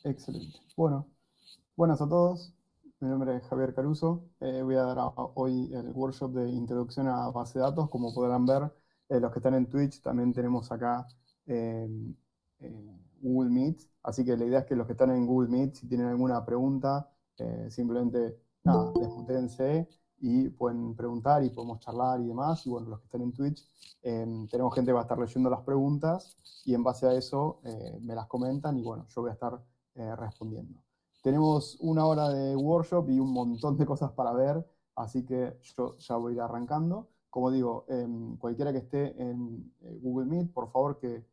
Excelente. Bueno, buenas a todos. Mi nombre es Javier Caruso. Voy a dar hoy el workshop de introducción a base de datos. Como podrán ver, los que están en Twitch, también tenemos acá eh, Google Meet. Así que la idea es que los que están en Google Meet, si tienen alguna pregunta, simplemente desmutéense y pueden preguntar y podemos charlar y demás. Y bueno, los que están en Twitch, tenemos gente que va a estar leyendo las preguntas y en base a eso me las comentan y bueno, yo voy a estar respondiendo. Tenemos una hora de workshop y un montón de cosas para ver, así que yo ya voy a ir arrancando. Como digo, cualquiera que esté en Google Meet, por favor que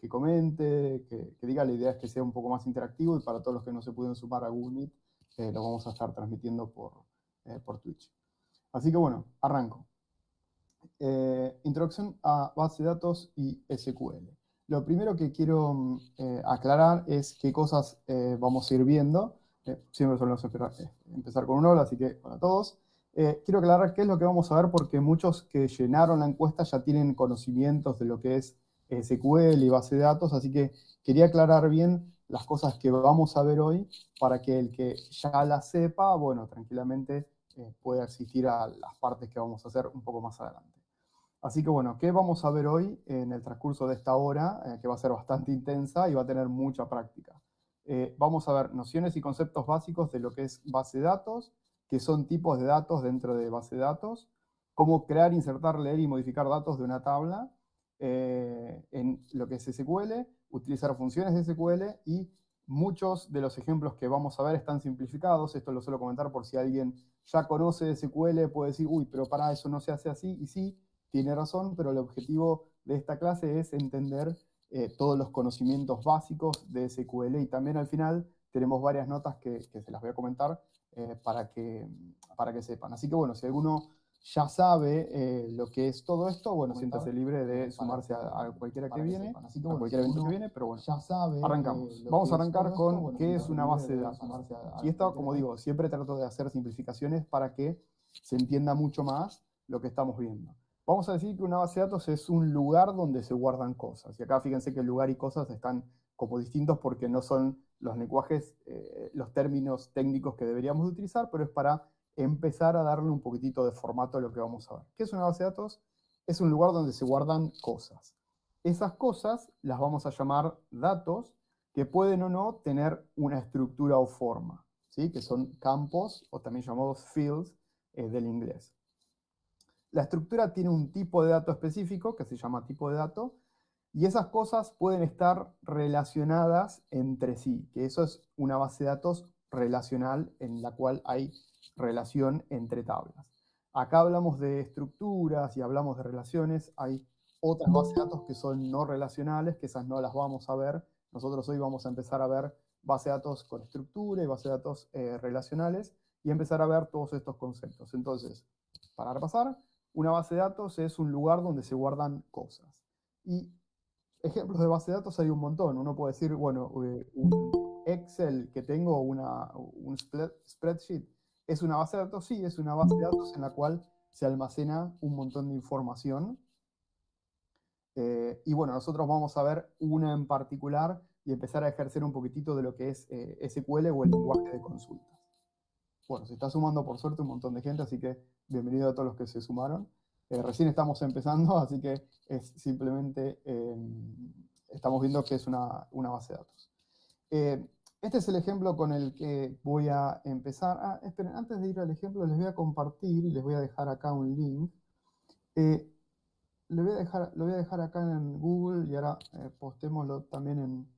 comente, que diga. La idea es que sea un poco más interactivo y para todos los que no se pueden sumar a Google Meet, lo vamos a estar transmitiendo por Twitch. Así que bueno, arranco. Introducción a base de datos y SQL. Lo primero que quiero aclarar es qué cosas vamos a ir viendo. Siempre solemos empezar con un hola, así que hola a todos. Quiero aclarar qué es lo que vamos a ver porque muchos que llenaron la encuesta ya tienen conocimientos de lo que es SQL y base de datos, así que quería aclarar bien las cosas que vamos a ver hoy para que el que ya la sepa, bueno, tranquilamente pueda asistir a las partes que vamos a hacer un poco más adelante. Así que bueno, ¿qué vamos a ver hoy en el transcurso de esta hora? Que va a ser bastante intensa y va a tener mucha práctica. Vamos a ver nociones y conceptos básicos de lo que es base de datos, qué son tipos de datos dentro de base de datos, cómo crear, insertar, leer y modificar datos de una tabla en lo que es SQL, utilizar funciones de SQL y muchos de los ejemplos que vamos a ver están simplificados. Esto lo suelo comentar por si alguien ya conoce SQL, puede decir, uy, pero para eso no se hace así, y sí, tiene razón, pero el objetivo de esta clase es entender todos los conocimientos básicos de SQL y también al final tenemos varias notas que se las voy a comentar para que sepan. Así que bueno, si alguno ya sabe lo que es todo esto, bueno, siéntase libre de sumarse a cualquiera que viene, a cualquier evento que viene, pero bueno, arrancamos. Vamos a arrancar con qué es una base de datos. Y esto, como digo, siempre trato de hacer simplificaciones para que se entienda mucho más lo que estamos viendo. Vamos a decir que una base de datos es un lugar donde se guardan cosas. Y acá fíjense que el lugar y cosas están como distintos porque no son los lenguajes, los términos técnicos que deberíamos utilizar, pero es para empezar a darle un poquitito de formato a lo que vamos a ver. ¿Qué es una base de datos? Es un lugar donde se guardan cosas. Esas cosas las vamos a llamar datos que pueden o no tener una estructura o forma, ¿sí? Que son campos o también llamados fields del inglés. La estructura tiene un tipo de dato específico que se llama tipo de dato y esas cosas pueden estar relacionadas entre sí, que eso es una base de datos relacional en la cual hay relación entre tablas. Acá hablamos de estructuras y hablamos de relaciones, hay otras bases de datos que son no relacionales, que esas no las vamos a ver. Nosotros hoy vamos a empezar a ver base de datos con estructura y base de datos relacionales y empezar a ver todos estos conceptos. Entonces, para repasar, una base de datos es un lugar donde se guardan cosas. Y ejemplos de base de datos hay un montón. Uno puede decir, bueno, un Excel que tengo, un spreadsheet, ¿es una base de datos? Sí, es una base de datos en la cual se almacena un montón de información. Y bueno, nosotros vamos a ver una en particular y empezar a ejercer un poquitito de lo que es SQL o el lenguaje de consultas. Bueno, se está sumando por suerte un montón de gente, así que bienvenido a todos los que se sumaron. Recién estamos empezando, así que es simplemente estamos viendo que es una base de datos. Este es el ejemplo con el que voy a empezar. Esperen, antes de ir al ejemplo les voy a compartir y les voy a dejar acá un link. Lo voy a dejar acá en Google y ahora postémoslo también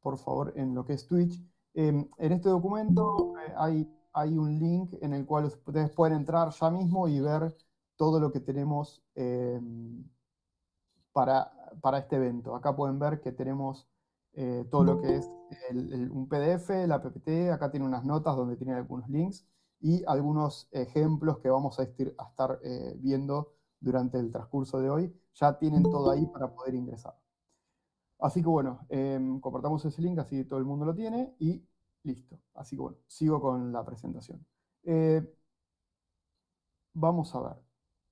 por favor, en lo que es Twitch. En este documento hay un link en el cual ustedes pueden entrar ya mismo y ver todo lo que tenemos para este evento. Acá pueden ver que tenemos todo lo que es un PDF, la PPT, acá tiene unas notas donde tiene algunos links y algunos ejemplos que vamos a estar viendo durante el transcurso de hoy. Ya tienen todo ahí para poder ingresar. Así que bueno, compartamos ese link, así todo el mundo lo tiene y listo. Así que bueno, sigo con la presentación. Vamos a ver.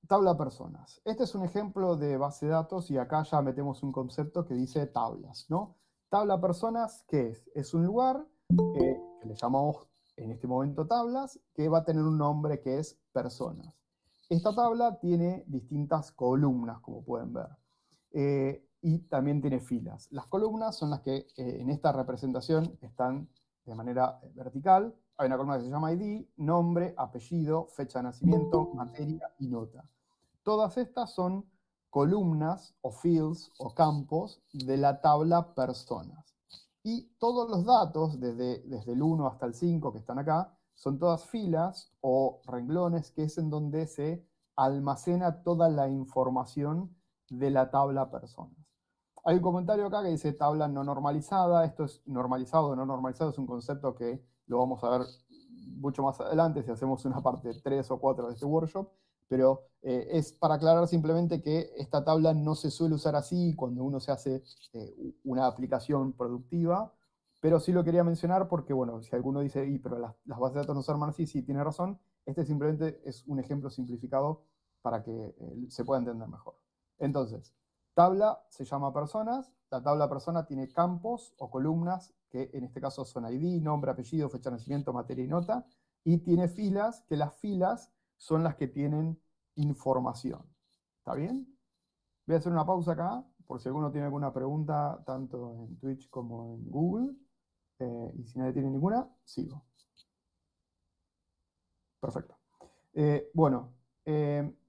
Tabla personas. Este es un ejemplo de base de datos y acá ya metemos un concepto que dice tablas, ¿no? Tabla personas, ¿qué es? Es un lugar que le llamamos en este momento tablas, que va a tener un nombre que es personas. Esta tabla tiene distintas columnas, como pueden ver, y también tiene filas. Las columnas son las que en esta representación están de manera vertical. Hay una columna que se llama ID, nombre, apellido, fecha de nacimiento, materia y nota. Todas estas son columnas o fields o campos de la tabla personas. Y todos los datos, desde el 1 hasta el 5 que están acá, son todas filas o renglones, que es en donde se almacena toda la información de la tabla personas. Hay un comentario acá que dice tabla no normalizada. Esto es normalizado o no normalizado, es un concepto que lo vamos a ver mucho más adelante si hacemos una parte 3 o 4 de este workshop, pero es para aclarar simplemente que esta tabla no se suele usar así cuando uno se hace una aplicación productiva, pero sí lo quería mencionar porque, bueno, si alguno dice, pero las bases de datos no se arman así, sí, tiene razón. Este simplemente es un ejemplo simplificado para que se pueda entender mejor. Entonces, tabla se llama personas. La tabla persona tiene campos o columnas, que en este caso son ID, nombre, apellido, fecha de nacimiento, materia y nota. Y tiene filas, que las filas son las que tienen información. ¿Está bien? Voy a hacer una pausa acá, por si alguno tiene alguna pregunta, tanto en Twitch como en Google. Y si nadie tiene ninguna, sigo. Perfecto. Bueno,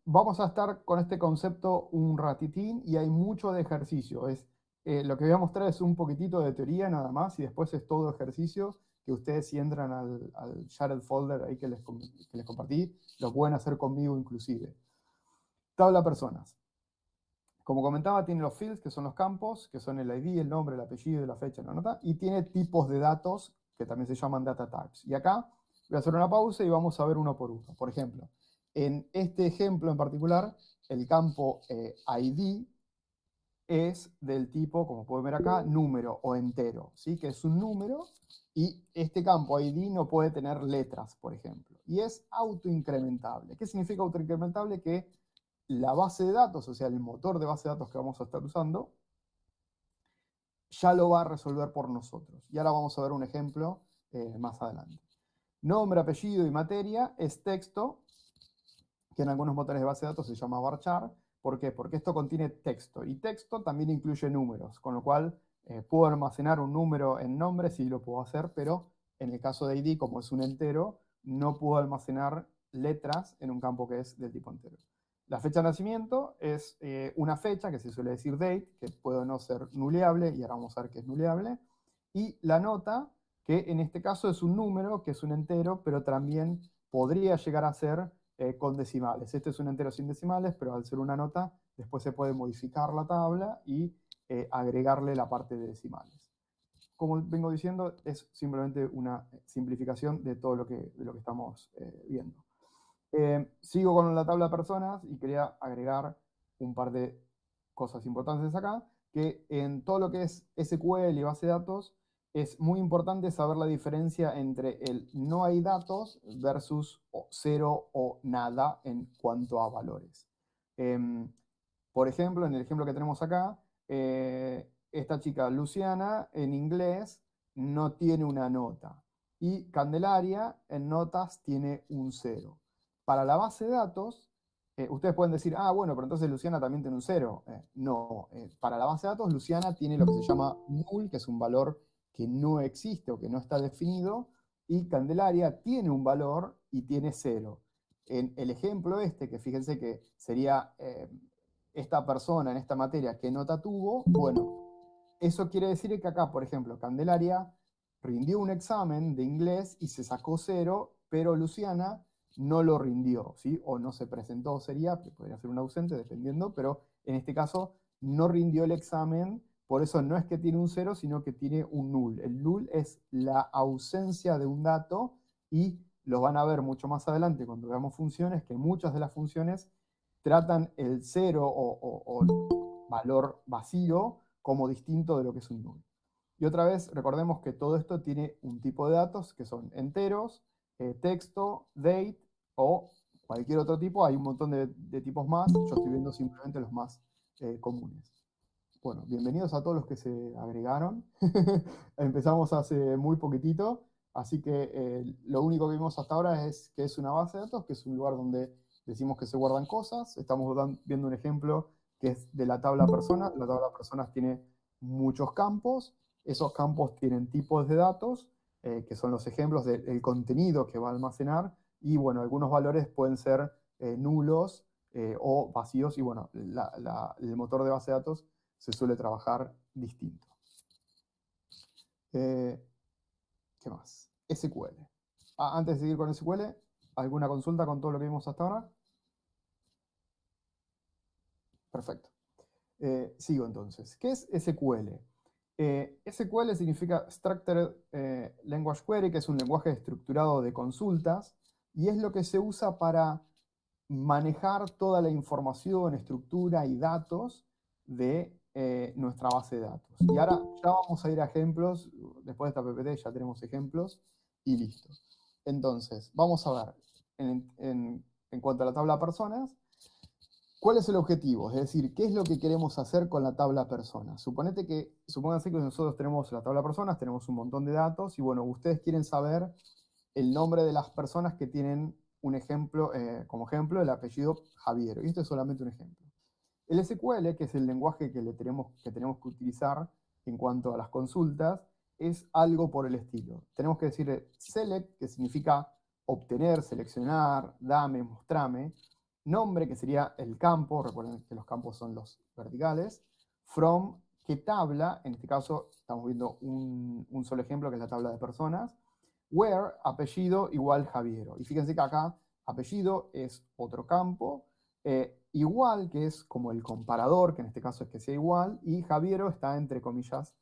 vamos a estar con este concepto un ratitín y hay mucho de ejercicio. Lo que voy a mostrar es un poquitito de teoría nada más y después es todo ejercicio que ustedes si entran al shared folder ahí que les compartí, lo pueden hacer conmigo inclusive. Tabla personas. Como comentaba, tiene los fields, que son los campos, que son el ID, el nombre, el apellido, la fecha, la nota, y tiene tipos de datos, que también se llaman data types. Y acá voy a hacer una pausa y vamos a ver uno por uno. Por ejemplo, en este ejemplo en particular, el campo ID es del tipo, como pueden ver acá, número o entero, ¿sí? Que es un número, y este campo ID no puede tener letras, por ejemplo. Y es autoincrementable. ¿Qué significa autoincrementable? Que la base de datos, o sea, el motor de base de datos que vamos a estar usando, ya lo va a resolver por nosotros. Y ahora vamos a ver un ejemplo más adelante. Nombre, apellido y materia es texto, que en algunos motores de base de datos se llama varchar. ¿Por qué? Porque esto contiene texto, y texto también incluye números, con lo cual puedo almacenar un número en nombre, sí lo puedo hacer, pero en el caso de ID, como es un entero, no puedo almacenar letras en un campo que es del tipo entero. La fecha de nacimiento es una fecha, que se suele decir date, que puede no ser nuleable, y ahora vamos a ver qué es nuleable. Y la nota, que en este caso es un número, que es un entero, pero también podría llegar a ser con decimales. Este es un entero sin decimales, pero al ser una nota, después se puede modificar la tabla y agregarle la parte de decimales. Como vengo diciendo, es simplemente una simplificación de todo lo que estamos viendo. Sigo con la tabla de personas y quería agregar un par de cosas importantes acá, que en todo lo que es SQL y base de datos, es muy importante saber la diferencia entre el no hay datos versus cero o nada en cuanto a valores. Por ejemplo, en el ejemplo que tenemos acá, esta chica Luciana en inglés no tiene una nota y Candelaria en notas tiene un 0. Para la base de datos, ustedes pueden decir, ah, bueno, pero entonces Luciana también tiene un 0. No, para la base de datos Luciana tiene lo que se llama null, que es un valor que no existe o que no está definido, y Candelaria tiene un valor y tiene 0. En el ejemplo este, que fíjense que sería esta persona en esta materia, ¿qué nota tuvo? Bueno, eso quiere decir que acá, por ejemplo, Candelaria rindió un examen de inglés y se sacó 0, pero Luciana no lo rindió, ¿sí? O no se presentó, sería, que podría ser un ausente, dependiendo, pero en este caso no rindió el examen, por eso no es que tiene un 0, sino que tiene un null. El null es la ausencia de un dato y lo van a ver mucho más adelante cuando veamos funciones, que muchas de las funciones tratan el 0 o valor vacío como distinto de lo que es un null. Y otra vez, recordemos que todo esto tiene un tipo de datos que son enteros, texto, date o cualquier otro tipo. Hay un montón de tipos más. Yo estoy viendo simplemente los más comunes. Bueno, bienvenidos a todos los que se agregaron. Empezamos hace muy poquitito, así que lo único que vimos hasta ahora es que es una base de datos, que es un lugar donde decimos que se guardan cosas. Estamos viendo un ejemplo que es de la tabla personas. La tabla personas tiene muchos campos. Esos campos tienen tipos de datos, que son los ejemplos del contenido que va a almacenar. Y bueno, algunos valores pueden ser nulos o vacíos. Y bueno, el motor de base de datos se suele trabajar distinto. ¿Qué más? SQL. Antes de seguir con SQL, ¿alguna consulta con todo lo que vimos hasta ahora? Perfecto. Sigo entonces. ¿Qué es SQL? SQL significa Structured Language Query, que es un lenguaje estructurado de consultas, y es lo que se usa para manejar toda la información, estructura y datos de nuestra base de datos. Y ahora ya vamos a ir a ejemplos, después de esta PPT ya tenemos ejemplos y listo. Entonces, vamos a ver, en cuanto a la tabla personas, ¿cuál es el objetivo? Es decir, ¿qué es lo que queremos hacer con la tabla personas? Supónganse que nosotros tenemos la tabla personas, tenemos un montón de datos, y bueno, ustedes quieren saber el nombre de las personas que tienen un ejemplo, como ejemplo, el apellido Javier. Y esto es solamente un ejemplo. El SQL, que es el lenguaje que tenemos que utilizar en cuanto a las consultas, es algo por el estilo. Tenemos que decir select, que significa obtener, seleccionar, dame, mostrame. Nombre, que sería el campo, recuerden que los campos son los verticales. From, ¿qué tabla? En este caso estamos viendo un solo ejemplo, que es la tabla de personas. Where, apellido igual Javiero. Y fíjense que acá apellido es otro campo. Igual, que es como el comparador, que en este caso es que sea igual, y Javiero está entre comillas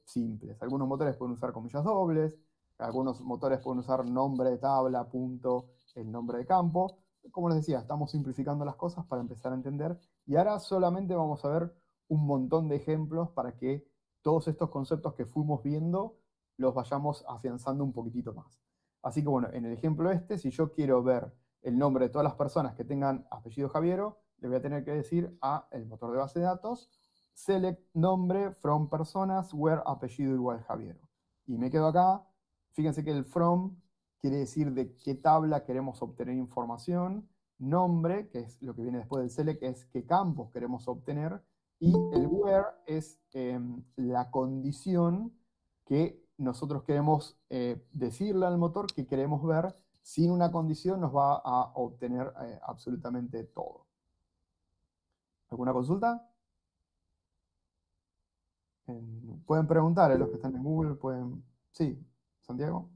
simples. Algunos motores pueden usar comillas dobles, algunos motores pueden usar nombre de tabla, punto, el nombre de campo. Como les decía, estamos simplificando las cosas para empezar a entender, y ahora solamente vamos a ver un montón de ejemplos para que todos estos conceptos que fuimos viendo los vayamos afianzando un poquitito más. Así que bueno, en el ejemplo este, si yo quiero ver el nombre de todas las personas que tengan apellido Javiero, le voy a tener que decir a el motor de base de datos, select nombre from personas where apellido igual Javiero. Y me quedo acá. Fíjense que el from quiere decir de qué tabla queremos obtener información, nombre, que es lo que viene después del select, es qué campos queremos obtener, y el where es la condición que nosotros queremos decirle al motor que queremos ver. Sin una condición nos va a obtener absolutamente todo. ¿Alguna consulta? Pueden preguntar, los que están en Google, pueden... Sí, Santiago.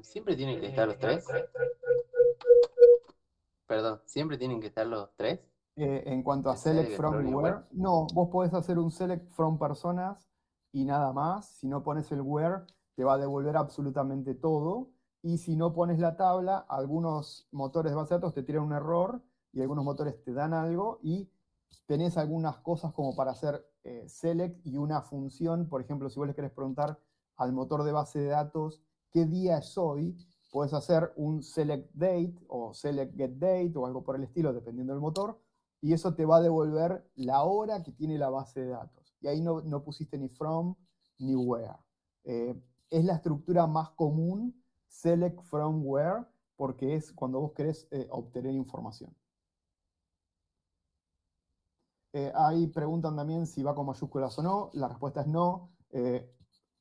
¿Siempre tienen que estar los tres? Perdón, ¿siempre tienen que estar los tres? En cuanto a El select select, el from from y y where, where. no, vos podés hacer un select from personas y nada más. Si no pones el where, te va a devolver absolutamente todo. Y si no pones la tabla, algunos motores de base de datos te tiran un error y algunos motores te dan algo, y tenés algunas cosas como para hacer select y una función. Por ejemplo, si vos le querés preguntar al motor de base de datos qué día es hoy, puedes hacer un select date o select get date o algo por el estilo, dependiendo del motor, y eso te va a devolver la hora que tiene la base de datos. Y ahí no pusiste ni from ni where. Es la estructura más común, select from where, porque es cuando vos querés obtener información. Ahí preguntan también si va con mayúsculas o no. La respuesta es no.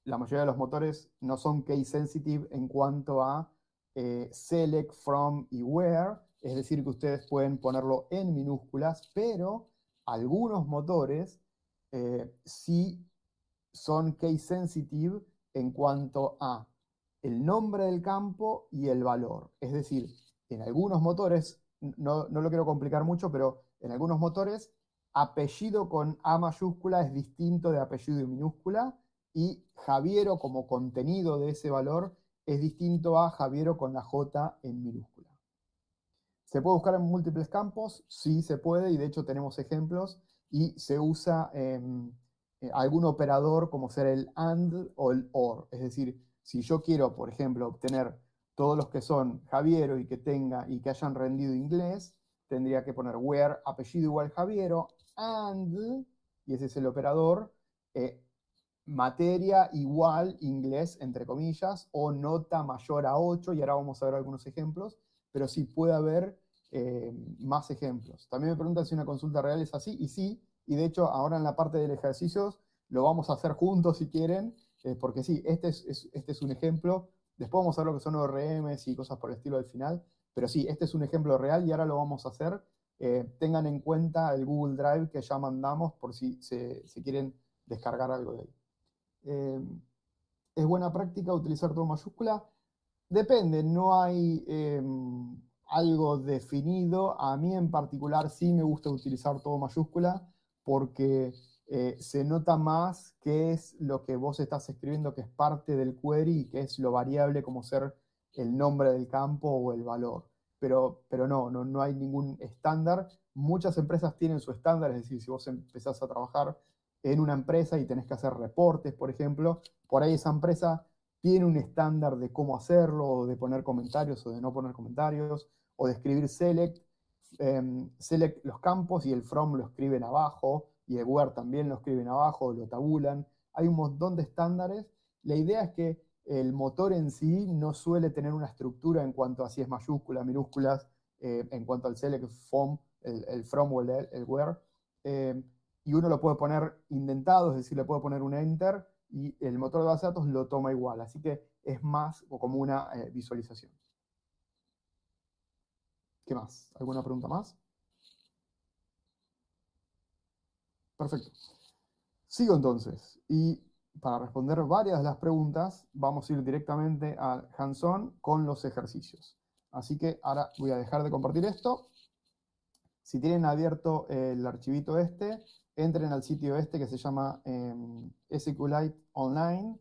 La mayoría de los motores no son case sensitive en cuanto a select, from y where. Es decir, que ustedes pueden ponerlo en minúsculas, pero algunos motores sí son case sensitive en cuanto a el nombre del campo y el valor. Es decir, en algunos motores, no lo quiero complicar mucho, pero en algunos motores apellido con A mayúscula es distinto de apellido en minúscula, y Javiero como contenido de ese valor es distinto a Javiero con la J en minúscula. ¿Se puede buscar en múltiples campos? Sí, se puede, y de hecho tenemos ejemplos, y se usa algún operador como ser el AND o el OR. Es decir, si yo quiero, por ejemplo, obtener todos los que son Javiero y que hayan rendido inglés, tendría que poner where apellido igual Javiero, and, y ese es el operador, materia igual inglés, entre comillas, o nota mayor a 8, y ahora vamos a ver algunos ejemplos, pero sí puede haber más ejemplos. También me preguntan si una consulta real es así, y sí, y de hecho ahora en la parte del ejercicios lo vamos a hacer juntos si quieren, porque sí, este es un ejemplo. Después vamos a ver lo que son ORMs y cosas por el estilo al final, pero sí, este es un ejemplo real y ahora lo vamos a hacer. Tengan en cuenta el Google Drive que ya mandamos por si se quieren descargar algo de ahí. ¿Es buena práctica utilizar todo mayúscula? Depende, no hay algo definido. A mí en particular sí me gusta utilizar todo mayúscula porque se nota más qué es lo que vos estás escribiendo, que es parte del query y qué es lo variable como ser el nombre del campo o el valor. Pero no hay ningún estándar. Muchas empresas tienen su estándar, es decir, si vos empezás a trabajar en una empresa y tenés que hacer reportes, por ejemplo, por ahí esa empresa tiene un estándar de cómo hacerlo, o de poner comentarios o de no poner comentarios, o de escribir select los campos y el from lo escriben abajo, y el where también lo escriben abajo, lo tabulan. Hay un montón de estándares. La idea es que el motor en sí no suele tener una estructura en cuanto a si es mayúscula, minúsculas, en cuanto al select, el from o el where. Eh, y uno lo puede poner indentado, es decir, le puede poner un enter y el motor de base de datos lo toma igual. Así que es más o como una visualización. ¿Qué más? ¿Alguna pregunta más? Perfecto. Sigo entonces. Y para responder varias de las preguntas, vamos a ir directamente al hands-on con los ejercicios. Así que ahora voy a dejar de compartir esto. Si tienen abierto el archivito este, entren al sitio este que se llama SQLite Online.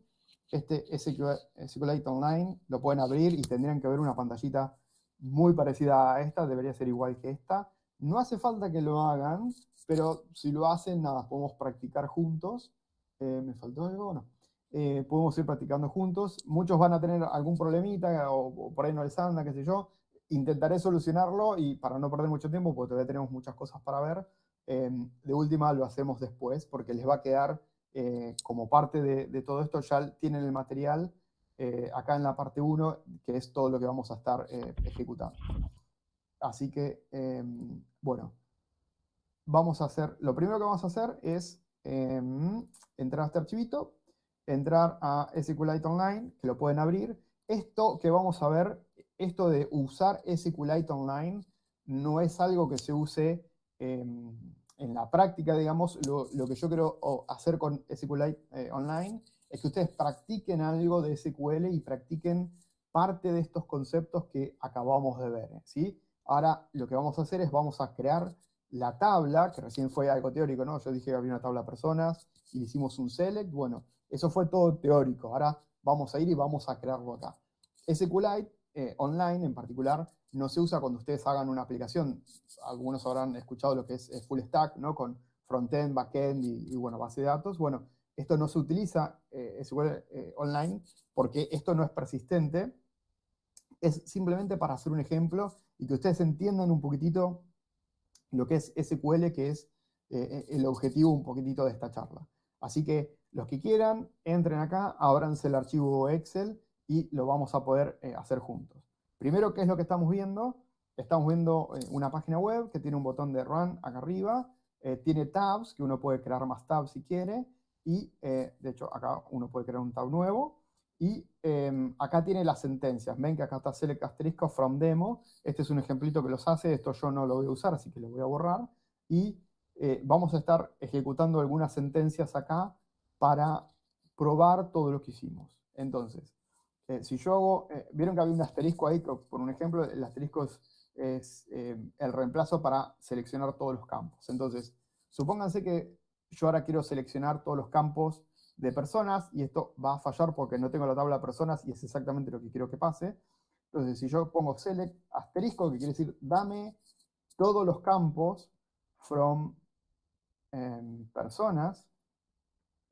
Este SQLite Online lo pueden abrir y tendrían que ver una pantallita muy parecida a esta, debería ser igual que esta. No hace falta que lo hagan, pero si lo hacen, nada, podemos practicar juntos. ¿Me faltó algo? No. Podemos ir practicando juntos. Muchos van a tener algún problemita o por ahí no les anda, qué sé yo. Intentaré solucionarlo y para no perder mucho tiempo, porque todavía tenemos muchas cosas para ver, de última lo hacemos después, porque les va a quedar como parte de todo esto, ya tienen el material acá en la parte 1, que es todo lo que vamos a estar ejecutando. Así que, bueno, vamos a hacer, lo primero que vamos a hacer es entrar a este archivito, entrar a SQLite Online, que lo pueden abrir. Esto que vamos a ver, esto de usar SQLite Online, no es algo que se use en la práctica, digamos. Lo que yo quiero hacer con SQLite Online es que ustedes practiquen algo de SQL y practiquen parte de estos conceptos que acabamos de ver, ¿sí? Ahora lo que vamos a hacer es vamos a crear la tabla, que recién fue algo teórico, ¿no? Yo dije que había una tabla de personas y hicimos un select. Bueno, eso fue todo teórico. Ahora vamos a ir y vamos a crearlo acá. SQLite Online en particular no se usa cuando ustedes hagan una aplicación. Algunos habrán escuchado lo que es full stack, ¿no? Con frontend, backend y bueno, base de datos. Bueno, esto no se utiliza SQL Online porque esto no es persistente. Es simplemente para hacer un ejemplo y que ustedes entiendan un poquitito lo que es SQL, que es el objetivo un poquitito de esta charla. Así que los que quieran, entren acá, ábranse el archivo Excel y lo vamos a poder hacer juntos. Primero, ¿qué es lo que estamos viendo? Estamos viendo una página web que tiene un botón de Run acá arriba, tiene tabs, que uno puede crear más tabs si quiere, y de hecho acá uno puede crear un tab nuevo, y acá tiene las sentencias. Ven que acá está select asterisco from demo. Este es un ejemplito que los hace. Esto yo no lo voy a usar, así que lo voy a borrar. Y vamos a estar ejecutando algunas sentencias acá para probar todo lo que hicimos. Entonces, si yo hago, vieron que había un asterisco ahí, por un ejemplo, el asterisco es el reemplazo para seleccionar todos los campos. Entonces, supónganse que yo ahora quiero seleccionar todos los campos de personas y esto va a fallar porque no tengo la tabla de personas y es exactamente lo que quiero que pase. Entonces, si yo pongo select asterisco, que quiere decir dame todos los campos from personas,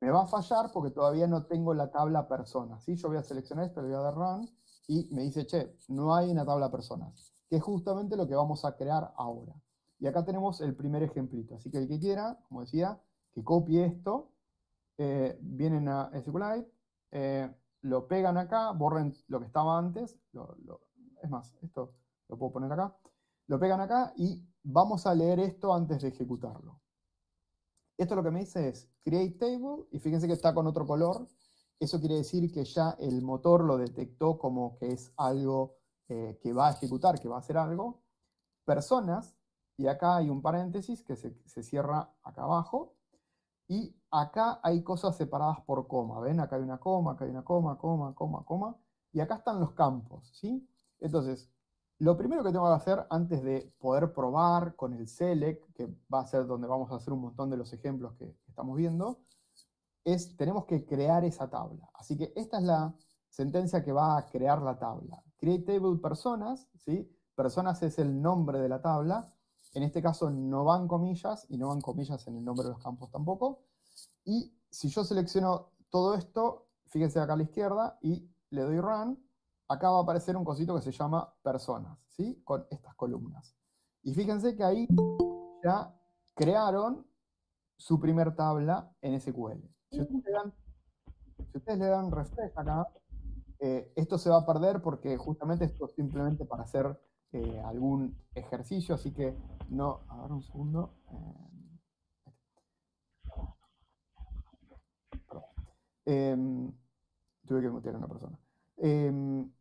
me va a fallar porque todavía no tengo la tabla personas. ¿Sí? Yo voy a seleccionar esto, le voy a dar run y me dice, che, no hay una tabla personas, que es justamente lo que vamos a crear ahora. Y acá tenemos el primer ejemplito. Así que el que quiera, como decía, que copie esto, vienen a SQLite, lo pegan acá, borren lo que estaba antes, es más, esto lo puedo poner acá, lo pegan acá y vamos a leer esto antes de ejecutarlo. Esto lo que me dice es create table, y fíjense que está con otro color. Eso quiere decir que ya el motor lo detectó como que es algo que va a ejecutar, que va a hacer algo. Personas, y acá hay un paréntesis que se cierra acá abajo, y acá hay cosas separadas por coma. ¿Ven? Acá hay una coma, acá hay una coma, coma, coma, coma, y acá están los campos, ¿sí? Entonces, lo primero que tengo que hacer antes de poder probar con el select, que va a ser donde vamos a hacer un montón de los ejemplos que estamos viendo, es tenemos que crear esa tabla. Así que esta es la sentencia que va a crear la tabla. Create table personas, ¿sí? Personas es el nombre de la tabla. En este caso no van comillas, y no van comillas en el nombre de los campos tampoco. Y si yo selecciono todo esto, fíjense acá a la izquierda, y le doy run, acá va a aparecer un cosito que se llama personas, ¿sí? Con estas columnas. Y fíjense que ahí ya crearon su primer tabla en SQL. Si ustedes le dan refresh acá, esto se va a perder porque justamente esto es simplemente para hacer algún ejercicio, así que no, a ver un segundo. Perdón. Tuve que mutear a una persona. En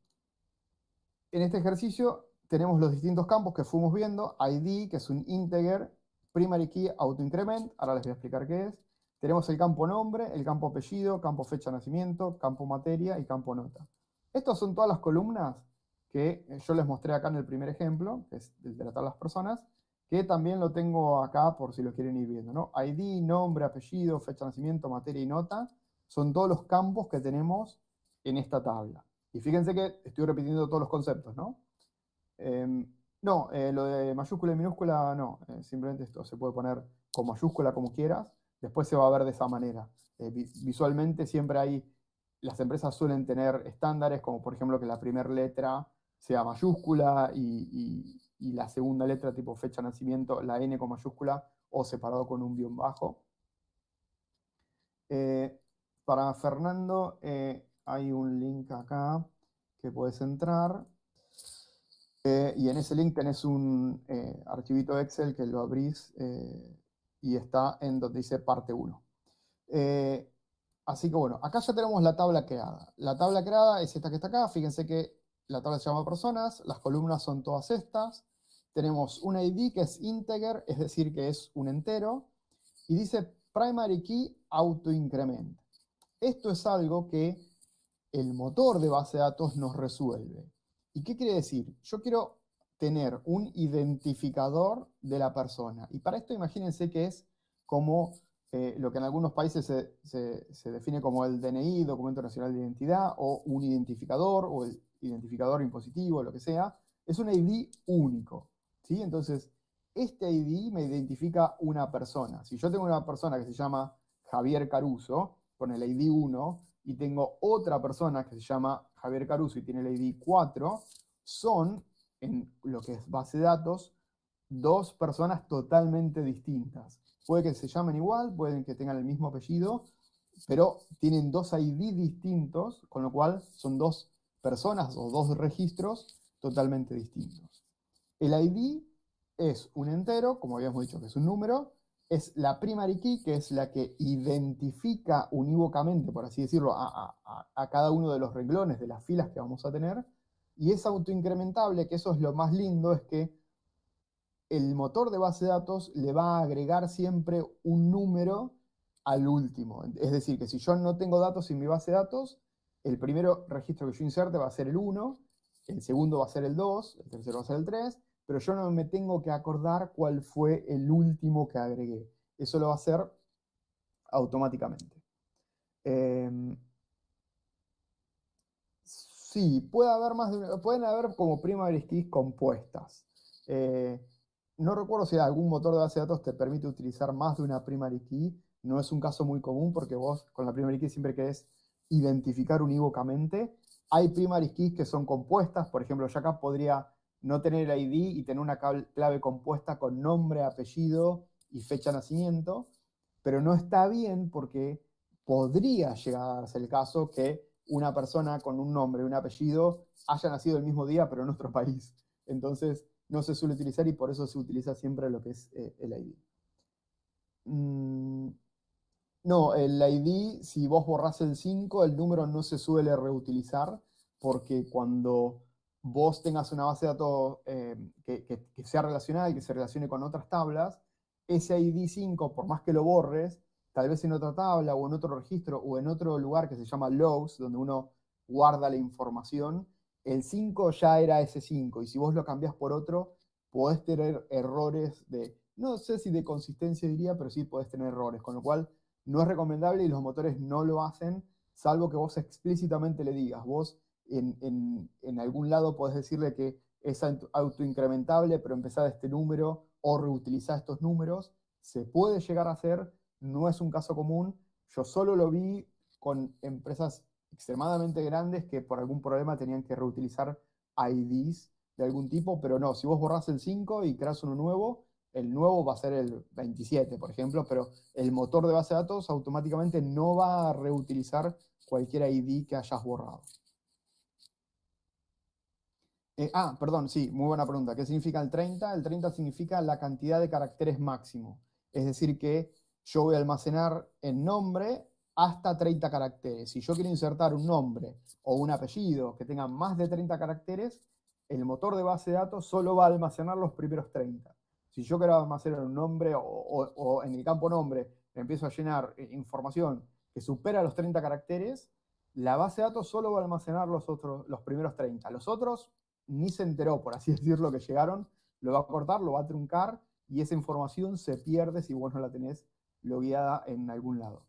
este ejercicio tenemos los distintos campos que fuimos viendo, ID, que es un integer, primary key, autoincrement, ahora les voy a explicar qué es. Tenemos el campo nombre, el campo apellido, campo fecha de nacimiento, campo materia y campo nota. Estas son todas las columnas que yo les mostré acá en el primer ejemplo, que es el de la tabla de las personas, que también lo tengo acá por si lo quieren ir viendo, ¿no? ID, nombre, apellido, fecha de nacimiento, materia y nota, son todos los campos que tenemos en esta tabla. Y fíjense que estoy repitiendo todos los conceptos, ¿no? No, lo de mayúscula y minúscula no, simplemente esto se puede poner con mayúscula como quieras, después se va a ver de esa manera. Visualmente siempre hay, las empresas suelen tener estándares, como por ejemplo que la primera letra sea mayúscula y la segunda letra tipo fecha de nacimiento, la N con mayúscula o separado con un guión bajo. Para Fernando hay un link acá que puedes entrar. Y en ese link tenés un archivito Excel que lo abrís y está en donde dice parte 1. Así que bueno, acá ya tenemos la tabla creada. La tabla creada es esta que está acá. Fíjense que la tabla se llama personas, las columnas son todas estas. Tenemos un ID que es integer, es decir, que es un entero. Y dice primary key autoincrement. Esto es algo que el motor de base de datos nos resuelve. ¿Y qué quiere decir? Yo quiero tener un identificador de la persona. Y para esto imagínense que es como lo que en algunos países se define como el DNI, Documento Nacional de Identidad, o un identificador, o el identificador impositivo, lo que sea. Es un ID único, ¿sí? Entonces, este ID me identifica una persona. Si yo tengo una persona que se llama Javier Caruso, con el ID 1, y tengo otra persona que se llama Javier Caruso y tiene el ID 4, son, en lo que es base de datos, dos personas totalmente distintas. Puede que se llamen igual, pueden que tengan el mismo apellido, pero tienen dos ID distintos, con lo cual son dos personas o dos registros totalmente distintos. El ID es un entero, como habíamos dicho que es un número, es la primary key, que es la que identifica unívocamente, por así decirlo, a cada uno de los renglones de las filas que vamos a tener, y es autoincrementable, que eso es lo más lindo, es que el motor de base de datos le va a agregar siempre un número al último. Es decir, que si yo no tengo datos en mi base de datos, el primero registro que yo inserte va a ser el 1, el segundo va a ser el 2, el tercero va a ser el 3, pero yo no me tengo que acordar cuál fue el último que agregué. Eso lo va a hacer automáticamente. Sí, pueden haber como primary keys compuestas. No recuerdo si algún motor de base de datos te permite utilizar más de una primary key. No es un caso muy común porque vos con la primary key siempre querés identificar unívocamente. Hay primary keys que son compuestas. Por ejemplo, yo acá podría no tener el ID y tener una clave compuesta con nombre, apellido y fecha de nacimiento, pero no está bien porque podría llegar a darse el caso que una persona con un nombre y un apellido haya nacido el mismo día, pero en otro país. Entonces, no se suele utilizar y por eso se utiliza siempre lo que es el ID. No, el ID, si vos borrás el 5, el número no se suele reutilizar porque cuando vos tengas una base de datos que sea relacionada y que se relacione con otras tablas, ese ID 5, por más que lo borres, tal vez en otra tabla o en otro registro o en otro lugar que se llama logs, donde uno guarda la información, el 5 ya era ese 5 y si vos lo cambiás por otro, podés tener errores de, no sé si de consistencia diría, pero sí podés tener errores, con lo cual no es recomendable y los motores no lo hacen, salvo que vos explícitamente le digas. Vos en algún lado podés decirle que es autoincrementable, pero empezá de este número o reutilizar estos números. Se puede llegar a hacer, no es un caso común. Yo solo lo vi con empresas extremadamente grandes que por algún problema tenían que reutilizar IDs de algún tipo, pero no, si vos borrás el 5 y creas uno nuevo, el nuevo va a ser el 27, por ejemplo, pero el motor de base de datos automáticamente no va a reutilizar cualquier ID que hayas borrado. Perdón, sí, muy buena pregunta. ¿Qué significa el 30? El 30 significa la cantidad de caracteres máximo. Es decir, que yo voy a almacenar en nombre hasta 30 caracteres. Si yo quiero insertar un nombre o un apellido que tengan más de 30 caracteres, el motor de base de datos solo va a almacenar los primeros 30. Si yo quiero almacenar un nombre o en el campo nombre empiezo a llenar información que supera los 30 caracteres, la base de datos solo va a almacenar los primeros 30. Los otros ni se enteró, por así decirlo, que llegaron, lo va a cortar, lo va a truncar y esa información se pierde si vos no la tenés logueada en algún lado.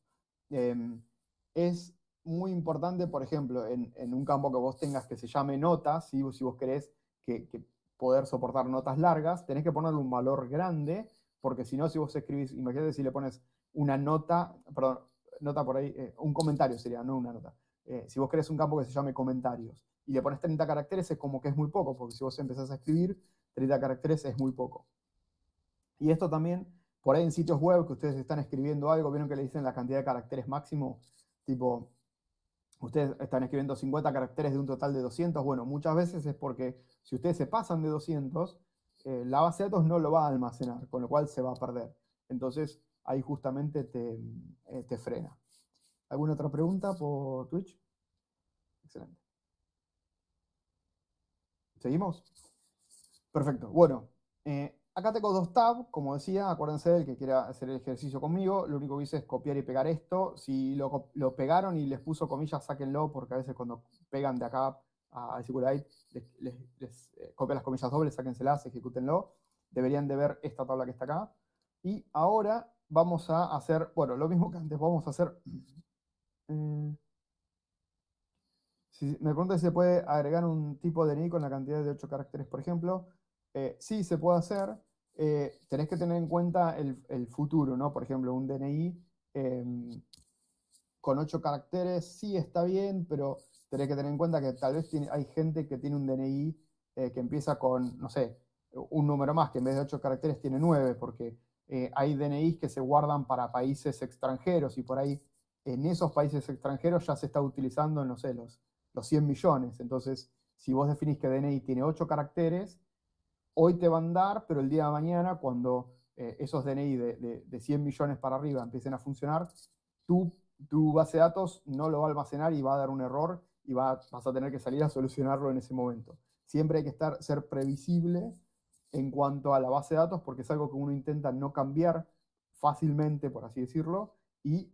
Es muy importante, por ejemplo, en un campo que vos tengas que se llame notas, si vos querés que poder soportar notas largas, tenés que ponerle un valor grande, porque si no, si vos escribís, imagínate si le pones una nota, perdón, nota por ahí, un comentario sería, no una nota. Si vos querés un campo que se llame comentarios y le pones 30 caracteres, es como que es muy poco, porque si vos empezás a escribir, 30 caracteres es muy poco. Y esto también, por ahí en sitios web que ustedes están escribiendo algo, vieron que le dicen la cantidad de caracteres máximo, tipo, ustedes están escribiendo 50 caracteres de un total de 200, bueno, muchas veces es porque si ustedes se pasan de 200, la base de datos no lo va a almacenar, con lo cual se va a perder. Entonces, ahí justamente te frena. ¿Alguna otra pregunta por Twitch? Excelente. ¿Seguimos? Perfecto. Bueno, acá tengo dos tabs, como decía, acuérdense del que quiera hacer el ejercicio conmigo, lo único que hice es copiar y pegar esto. Si lo pegaron y les puso comillas, sáquenlo, porque a veces cuando pegan de acá a SQLite, les copian las comillas dobles, sáquenselas, ejecútenlo. Deberían de ver esta tabla que está acá. Y ahora vamos a hacer, bueno, lo mismo que antes, vamos a hacer... Si me pregunta si se puede agregar un tipo de DNI con la cantidad de 8 caracteres, por ejemplo. Sí, se puede hacer. Tenés que tener en cuenta el futuro, ¿no? Por ejemplo, un DNI con 8 caracteres sí está bien, pero tenés que tener en cuenta que tal vez hay gente que tiene un DNI que empieza con, no sé, un número más, que en vez de 8 caracteres tiene 9, porque hay DNIs que se guardan para países extranjeros y por ahí en esos países extranjeros ya se está utilizando, no sé, los 100 millones. Entonces, si vos definís que DNI tiene 8 caracteres, hoy te van a dar, pero el día de mañana, cuando esos DNI de 100 millones para arriba empiecen a funcionar, tu base de datos no lo va a almacenar y va a dar un error y vas a tener que salir a solucionarlo en ese momento. Siempre hay que ser previsible en cuanto a la base de datos porque es algo que uno intenta no cambiar fácilmente, por así decirlo, y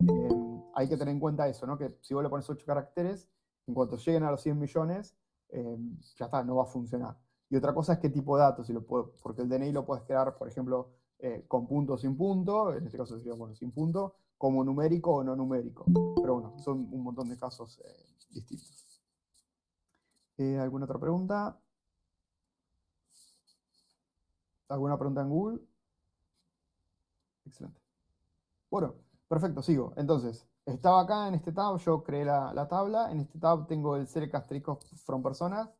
hay que tener en cuenta eso, ¿no? Que si vos le pones 8 caracteres, en cuanto lleguen a los 100 millones, ya está, no va a funcionar. Y otra cosa es qué tipo de datos, porque el DNI lo puedes crear, por ejemplo, con punto o sin punto, en este caso sería, bueno, sin punto, como numérico o no numérico. Pero bueno, son un montón de casos distintos. ¿Alguna otra pregunta? ¿Alguna pregunta en Google? Excelente. Bueno, perfecto, sigo. Entonces, estaba acá en este tab, yo creé la tabla. En este tab tengo el select asterisco from personas.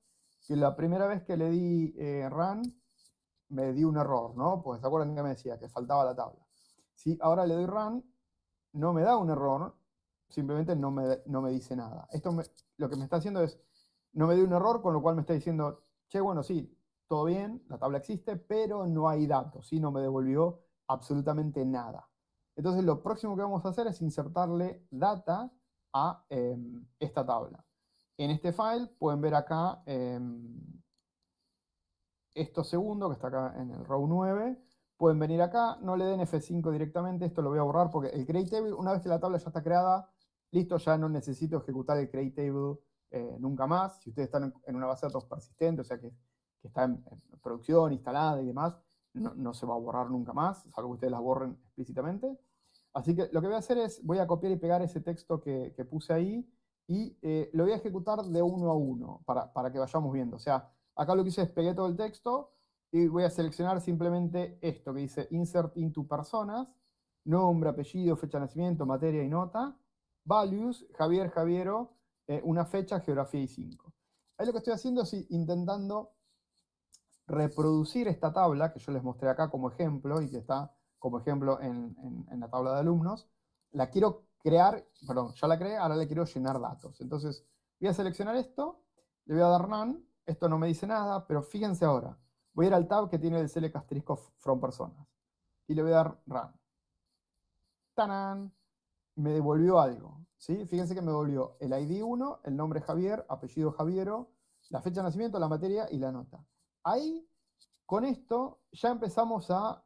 que la primera vez que le di run, me dio un error, ¿no? Pues se acuerdan que me decía que faltaba la tabla. Si ahora le doy run, no me da un error, simplemente no me dice nada. Lo que me está haciendo es, no me dio un error, con lo cual me está diciendo, che, bueno, sí, todo bien, la tabla existe, pero no hay datos, ¿sí? No me devolvió absolutamente nada. Entonces lo próximo que vamos a hacer es insertarle data a esta tabla. En este file pueden ver acá esto segundo, que está acá en el row 9, pueden venir acá, no le den F5 directamente, esto lo voy a borrar porque el create table, una vez que la tabla ya está creada, listo, ya no necesito ejecutar el create table nunca más. Si ustedes están en una base de datos persistente, o sea que está en producción, instalada y demás, no se va a borrar nunca más, salvo que ustedes la borren explícitamente. Así que lo que voy a hacer es, voy a copiar y pegar ese texto que puse ahí y lo voy a ejecutar de uno a uno para que vayamos viendo. O sea, acá lo que hice es pegué todo el texto y voy a seleccionar simplemente esto que dice Insert into Personas, nombre, apellido, fecha de nacimiento, materia y nota, Values, Javier, Javiero, una fecha, geografía y 5. Ahí lo que estoy haciendo es intentando reproducir esta tabla que yo les mostré acá como ejemplo y que está como ejemplo en la tabla de alumnos. La quiero crear, perdón, ya la creé, ahora le quiero llenar datos. Entonces voy a seleccionar esto, le voy a dar None, esto no me dice nada, pero fíjense ahora, voy a ir al tab que tiene el select asterisco from personas y le voy a dar Run. ¡Tarán! Me devolvió algo, ¿sí? Fíjense que me devolvió el ID 1, el nombre Javier, apellido Javiero, la fecha de nacimiento, la materia y la nota. Ahí, con esto, ya empezamos a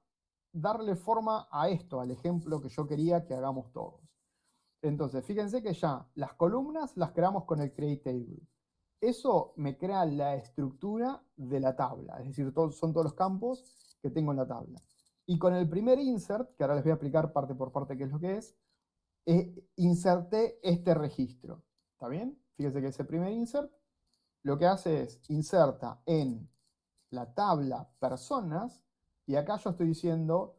darle forma a esto, al ejemplo que yo quería que hagamos todos. Entonces, fíjense que ya las columnas las creamos con el create table. Eso me crea la estructura de la tabla, es decir, son todos los campos que tengo en la tabla. Y con el primer insert, que ahora les voy a explicar parte por parte qué es lo que es, inserté este registro. ¿Está bien? Fíjense que ese primer insert lo que hace es inserta en la tabla personas y acá yo estoy diciendo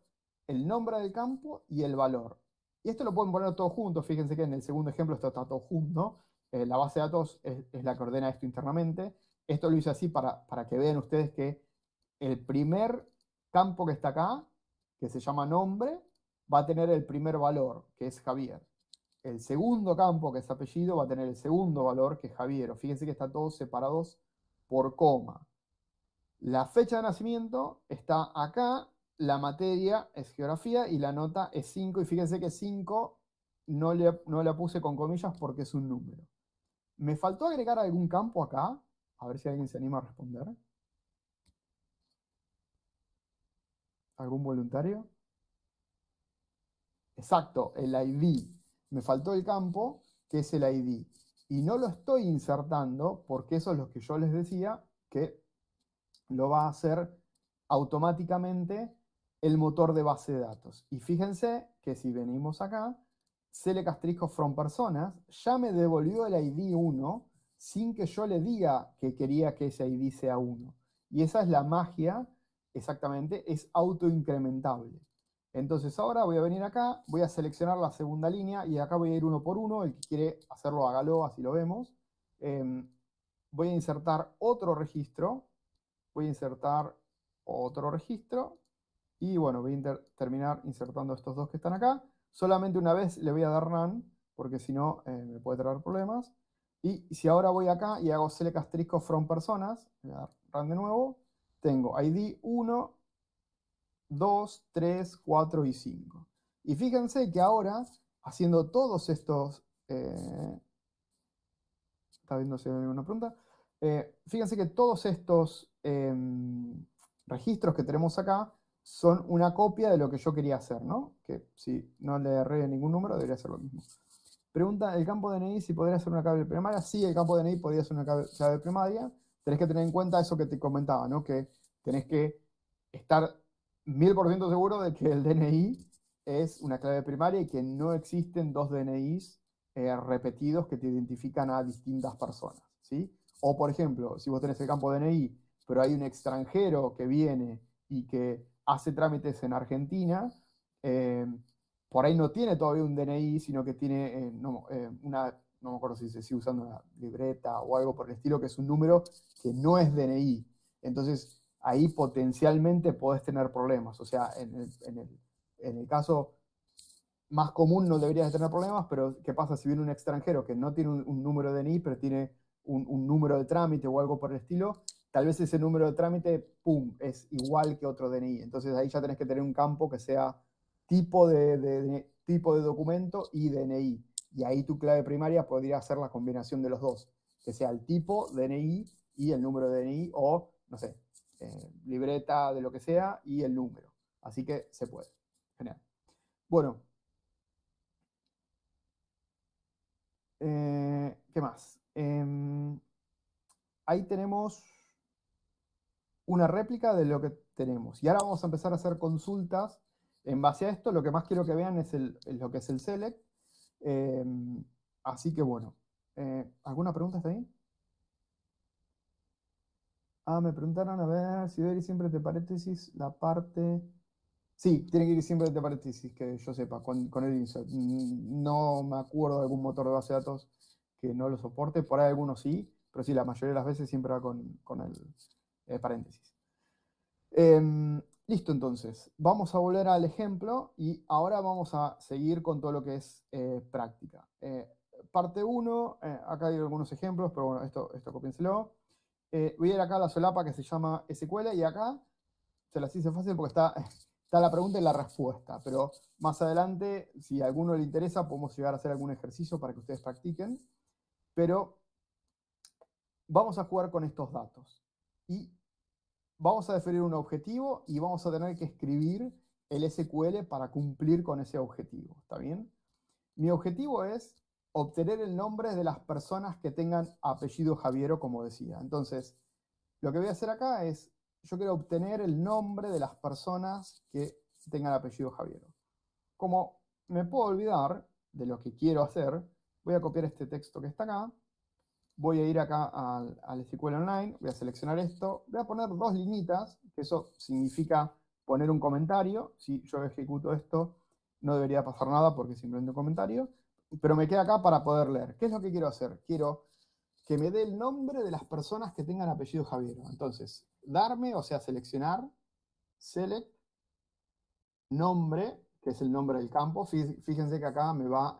el nombre del campo y el valor. Y esto lo pueden poner todo junto. Fíjense que en el segundo ejemplo esto está todo junto. La base de datos es la que ordena esto internamente. Esto lo hice así para que vean ustedes que el primer campo que está acá, que se llama nombre, va a tener el primer valor, que es Javier. El segundo campo, que es apellido, va a tener el segundo valor, que es Javier. Fíjense que están todos separados por coma. La fecha de nacimiento está acá, la materia es geografía y la nota es 5. Y fíjense que 5 no la puse con comillas porque es un número. ¿Me faltó agregar algún campo acá? A ver si alguien se anima a responder. ¿Algún voluntario? Exacto, el ID. Me faltó el campo, que es el ID. Y no lo estoy insertando porque eso es lo que yo les decía, que lo va a hacer automáticamente el motor de base de datos. Y fíjense que si venimos acá, select asterisco from personas, ya me devolvió el ID 1 sin que yo le diga que quería que ese ID sea 1. Y esa es la magia, exactamente, es autoincrementable. Entonces ahora voy a venir acá, voy a seleccionar la segunda línea y acá voy a ir uno por uno. El que quiere hacerlo, hágalo, así lo vemos. Voy a insertar otro registro. Voy a insertar otro registro. Y bueno, voy a terminar insertando estos dos que están acá. Solamente una vez le voy a dar None, porque si no me puede traer problemas. Y si ahora voy acá y hago select asterisco from personas, voy a dar Run de nuevo, tengo ID 1, 2, 3, 4 y 5. Y fíjense que ahora, haciendo todos estos... ¿está viendo si hay alguna pregunta? Fíjense que todos estos registros que tenemos acá son una copia de lo que yo quería hacer, ¿no? Que si no le erré ningún número, debería ser lo mismo. Pregunta, ¿el campo DNI si podría ser una clave primaria? Sí, el campo DNI podría ser una clave primaria. Tenés que tener en cuenta eso que te comentaba, ¿no? Que tenés que estar 1000% seguro de que el DNI es una clave primaria y que no existen dos DNIs repetidos que te identifican a distintas personas, ¿sí? O, por ejemplo, si vos tenés el campo DNI, pero hay un extranjero que viene y que hace trámites en Argentina, por ahí no tiene todavía un DNI, sino que tiene una no me acuerdo si se sigue usando una libreta o algo por el estilo, que es un número que no es DNI. Entonces, ahí potencialmente podés tener problemas. O sea, en el caso más común no deberías tener problemas, pero ¿qué pasa si viene un extranjero que no tiene un número de DNI, pero tiene un número de trámite o algo por el estilo? Tal vez ese número de trámite, pum, es igual que otro DNI. Entonces ahí ya tenés que tener un campo que sea tipo de documento y DNI. Y ahí tu clave primaria podría ser la combinación de los dos, que sea el tipo DNI y el número de DNI, o, no sé, libreta de lo que sea y el número. Así que se puede. Genial. Bueno, ¿qué más? Ahí tenemos una réplica de lo que tenemos. Y ahora vamos a empezar a hacer consultas en base a esto. Lo que más quiero que vean es lo que es el select. Eh, Así que bueno, ¿alguna pregunta hasta ahí? Me preguntaron a ver si debe ir siempre entre paréntesis la parte... Sí, tiene que ir siempre entre paréntesis, que yo sepa, con el insert. No me acuerdo de algún motor de base de datos que no lo soporte, por ahí algunos sí, pero sí, la mayoría de las veces siempre va con el paréntesis. Listo, entonces, vamos a volver al ejemplo y ahora vamos a seguir con todo lo que es práctica. Parte 1, acá hay algunos ejemplos, pero bueno, esto copiénselo. Voy a ir acá a la solapa que se llama SQL y acá se las hice fácil porque está la pregunta y la respuesta, pero más adelante, si a alguno le interesa, podemos llegar a hacer algún ejercicio para que ustedes practiquen, pero vamos a jugar con estos datos y vamos a definir un objetivo y vamos a tener que escribir el SQL para cumplir con ese objetivo, ¿está bien? Mi objetivo es obtener el nombre de las personas que tengan apellido Javiero, como decía. Entonces, lo que voy a hacer acá es, yo quiero obtener el nombre de las personas que tengan apellido Javiero. Como me puedo olvidar de lo que quiero hacer, voy a copiar este texto que está acá, voy a ir acá al SQL Online, voy a seleccionar esto, voy a poner 2 linitas, que eso significa poner un comentario. Si yo ejecuto esto, no debería pasar nada porque es simplemente un comentario, pero me queda acá para poder leer. ¿Qué es lo que quiero hacer? Quiero que me dé el nombre de las personas que tengan apellido Javiero. Entonces, darme, o sea, seleccionar, select, nombre, que es el nombre del campo. Fíjense que acá me va,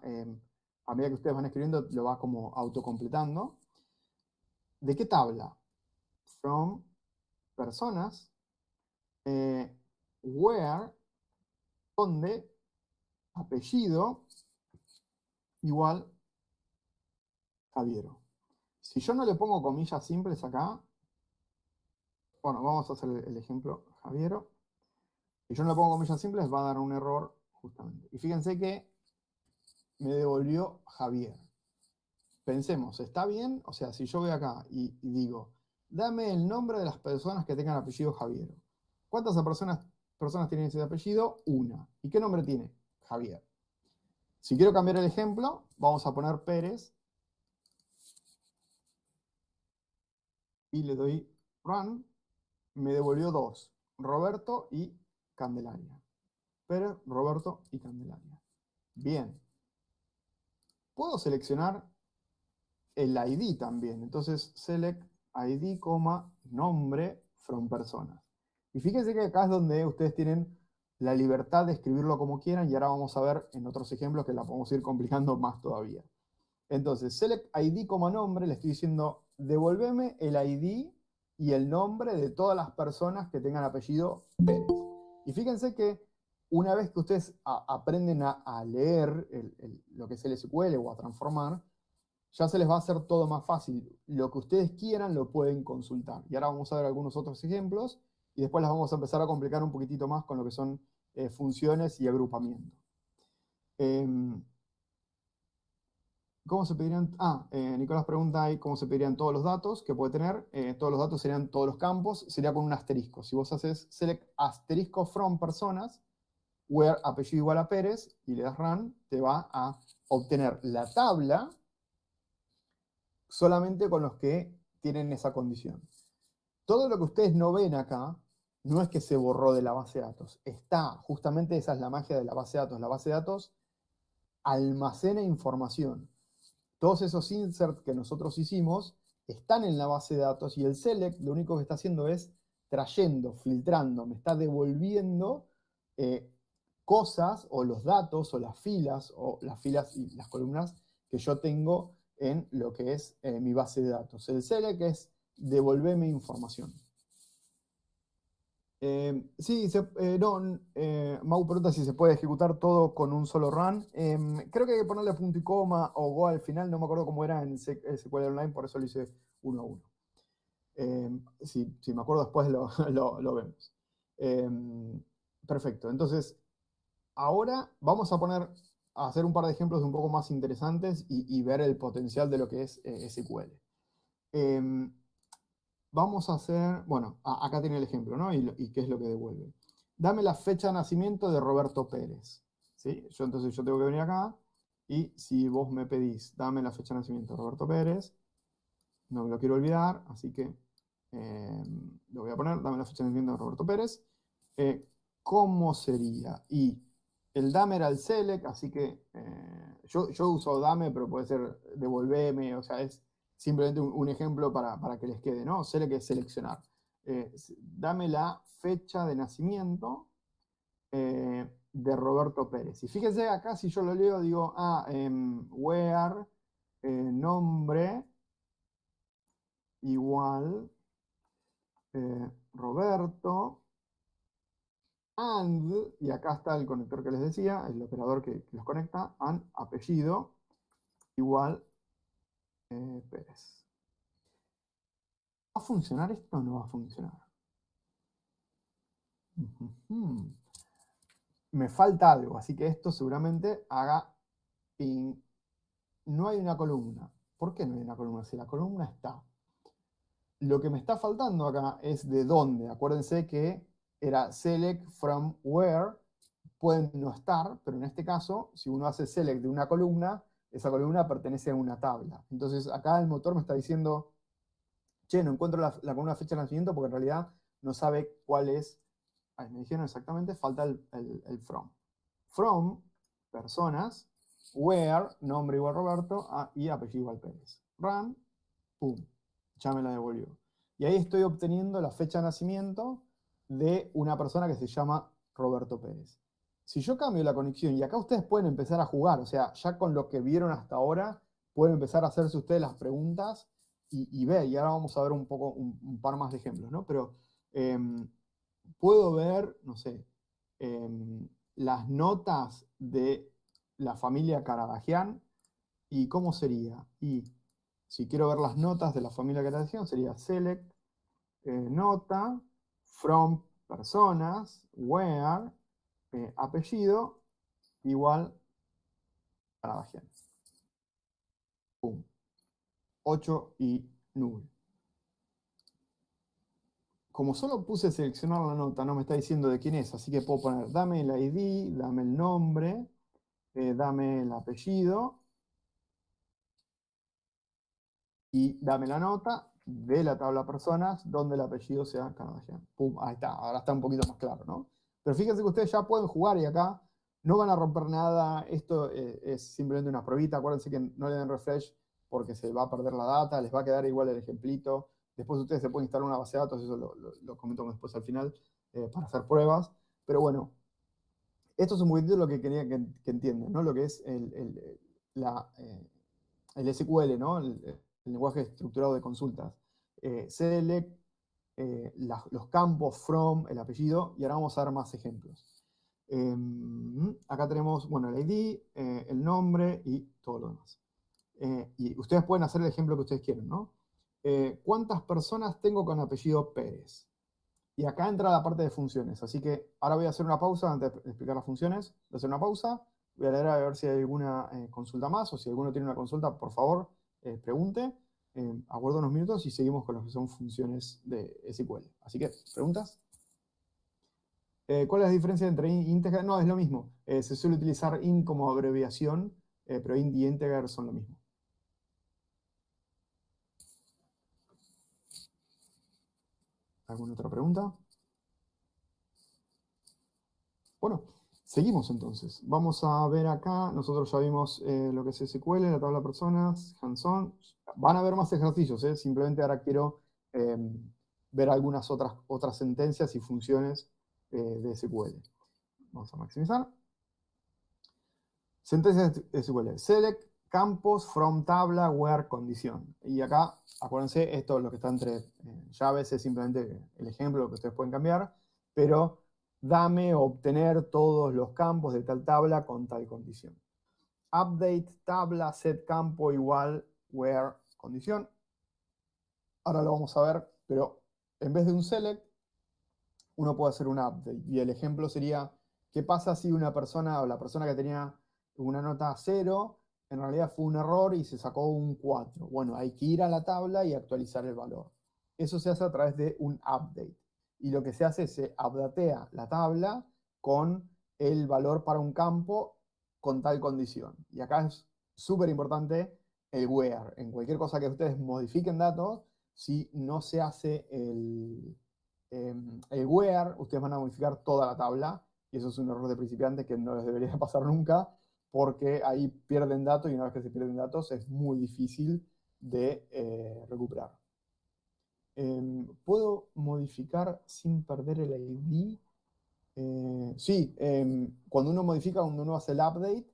a medida que ustedes van escribiendo, lo va como autocompletando. ¿De qué tabla? From personas, where, donde, apellido, igual Javiero. Si yo no le pongo comillas simples acá, bueno, vamos a hacer el ejemplo Javiero. Si yo no le pongo comillas simples, va a dar un error justamente. Y fíjense que me devolvió Javier. Pensemos, ¿está bien? O sea, si yo voy acá y digo, dame el nombre de las personas que tengan apellido Javier. ¿Cuántas personas tienen ese apellido? Una. ¿Y qué nombre tiene? Javier. Si quiero cambiar el ejemplo, vamos a poner Pérez. Y le doy Run. Me devolvió 2. Roberto y Candelaria. Pérez, Roberto y Candelaria. Bien. Puedo seleccionar el ID también. Entonces, select ID, nombre from personas. Y fíjense que acá es donde ustedes tienen la libertad de escribirlo como quieran y ahora vamos a ver en otros ejemplos que la podemos ir complicando más todavía. Entonces, select ID como nombre, le estoy diciendo, devolveme el ID y el nombre de todas las personas que tengan apellido Pérez. Y fíjense que una vez que ustedes aprenden a leer lo que es el SQL o a transformar, ya se les va a hacer todo más fácil. Lo que ustedes quieran lo pueden consultar. Y ahora vamos a ver algunos otros ejemplos y después las vamos a empezar a complicar un poquitito más con lo que son funciones y agrupamiento. ¿Cómo se pedirían? Nicolás pregunta ahí cómo se pedirían todos los datos que puede tener. Todos los datos serían todos los campos, sería con un asterisco. Si vos haces select asterisco from personas, where apellido igual a Pérez, y le das run, te va a obtener la tabla solamente con los que tienen esa condición. Todo lo que ustedes no ven acá no es que se borró de la base de datos. Está, justamente esa es la magia de la base de datos. La base de datos almacena información. todos esos inserts que nosotros hicimos están en la base de datos y el select lo único que está haciendo es trayendo, filtrando, me está devolviendo cosas o los datos o las filas y las columnas que yo tengo en lo que es mi base de datos. El select es devolverme información. Sí, Mau pregunta si se puede ejecutar todo con un solo run. Creo que hay que ponerle punto y coma o go al final, no me acuerdo cómo era en SQL Online, por eso lo hice uno a uno. Si me acuerdo después lo vemos. Perfecto, entonces ahora vamos a hacer un par de ejemplos un poco más interesantes y ver el potencial de lo que es SQL. Vamos a hacer, bueno, acá tiene el ejemplo, ¿no? Y qué es lo que devuelve. Dame la fecha de nacimiento de Roberto Pérez. ¿Sí? Entonces yo tengo que venir acá y si vos me pedís, dame la fecha de nacimiento de Roberto Pérez, no me lo quiero olvidar, así que lo voy a poner, dame la fecha de nacimiento de Roberto Pérez. ¿Cómo sería? Y el dame era el select, así que yo uso dame, pero puede ser devolveme, o sea, es simplemente un ejemplo para que les quede, ¿no? Select es seleccionar. Dame la fecha de nacimiento de Roberto Pérez. Y fíjense acá, si yo lo leo, digo, where, nombre, igual, Roberto, and, y acá está el conector que les decía, el operador que los conecta, and, apellido, igual, Pérez. ¿Va a funcionar esto o no va a funcionar? Me falta algo, así que esto seguramente haga ping. No hay una columna. ¿Por qué no hay una columna? Si la columna está. Lo que me está faltando acá es de dónde. Acuérdense que era select from where. Pueden no estar, pero en este caso, si uno hace select de una columna, esa columna pertenece a una tabla. Entonces acá el motor me está diciendo, che, no encuentro la columna fecha de nacimiento porque en realidad no sabe cuál es. Ahí me dijeron exactamente, falta el from. From, personas, where, nombre igual Roberto, y apellido igual Pérez. Run, pum, ya me la devolvió. Y ahí estoy obteniendo la fecha de nacimiento de una persona que se llama Roberto Pérez. Si yo cambio la conexión, y acá ustedes pueden empezar a jugar, o sea, ya con lo que vieron hasta ahora, pueden empezar a hacerse ustedes las preguntas y ver, y ahora vamos a ver un poco, un par más de ejemplos, ¿no? Pero puedo ver, no sé, las notas de la familia Karadagian y cómo sería. Y si quiero ver las notas de la familia Karadagian, sería select, nota, from personas, where, apellido, igual Karadagian. Pum. 8 y null. Como solo puse seleccionar la nota, no me está diciendo de quién es, así que puedo poner dame el ID, dame el nombre, dame el apellido y dame la nota de la tabla personas donde el apellido sea Karadagian. Pum, ahí está, ahora está un poquito más claro, ¿no? Pero fíjense que ustedes ya pueden jugar y acá no van a romper nada, esto es simplemente una pruebita, acuérdense que no le den refresh porque se va a perder la data, les va a quedar igual el ejemplito, después ustedes se pueden instalar una base de datos, eso lo comento después al final, para hacer pruebas, pero bueno, esto es un poquitito lo que quería que entiendan, ¿no? Lo que es el SQL, ¿no? El lenguaje estructurado de consultas. Select, los campos, from, el apellido, y ahora vamos a ver más ejemplos. Acá tenemos, bueno, el ID, el nombre y todo lo demás. Y ustedes pueden hacer el ejemplo que ustedes quieran, ¿no? ¿Cuántas personas tengo con apellido Pérez? Y acá entra la parte de funciones, así que ahora voy a hacer una pausa antes de explicar las funciones. Voy a hacer una pausa, voy a leer a ver si hay alguna consulta más, o si alguno tiene una consulta, por favor, pregunte. Aguardo unos minutos y seguimos con lo que son funciones de SQL. Así que, ¿preguntas? ¿Cuál es la diferencia entre int e integer? No, es lo mismo. Se suele utilizar int como abreviación, pero int y integer son lo mismo. ¿Alguna otra pregunta? Bueno, Seguimos entonces. Vamos a ver acá, nosotros ya vimos lo que es SQL, la tabla de personas, hands-on. Van a haber más ejercicios, simplemente ahora quiero eh, ver algunas otras sentencias y funciones de SQL. Vamos a maximizar. Sentencias de SQL. Select campos from tabla where condición. Y acá, acuérdense, esto es lo que está entre llaves, es simplemente el ejemplo que ustedes pueden cambiar, pero dame obtener todos los campos de tal tabla con tal condición. Update tabla set campo igual where condición. Ahora lo vamos a ver, pero en vez de un select, uno puede hacer un update. Y el ejemplo sería, ¿qué pasa si una persona o la persona que tenía una nota 0, en realidad fue un error y se sacó un 4? Bueno, hay que ir a la tabla y actualizar el valor. Eso se hace a través de un update. Y lo que se hace es se updatea la tabla con el valor para un campo con tal condición. Y acá es súper importante el where. En cualquier cosa que ustedes modifiquen datos, si no se hace el where, ustedes van a modificar toda la tabla, y eso es un error de principiantes que no les debería pasar nunca, porque ahí pierden datos, y una vez que se pierden datos es muy difícil de recuperar. ¿Puedo modificar sin perder el ID? Sí, cuando uno modifica, cuando uno hace el update,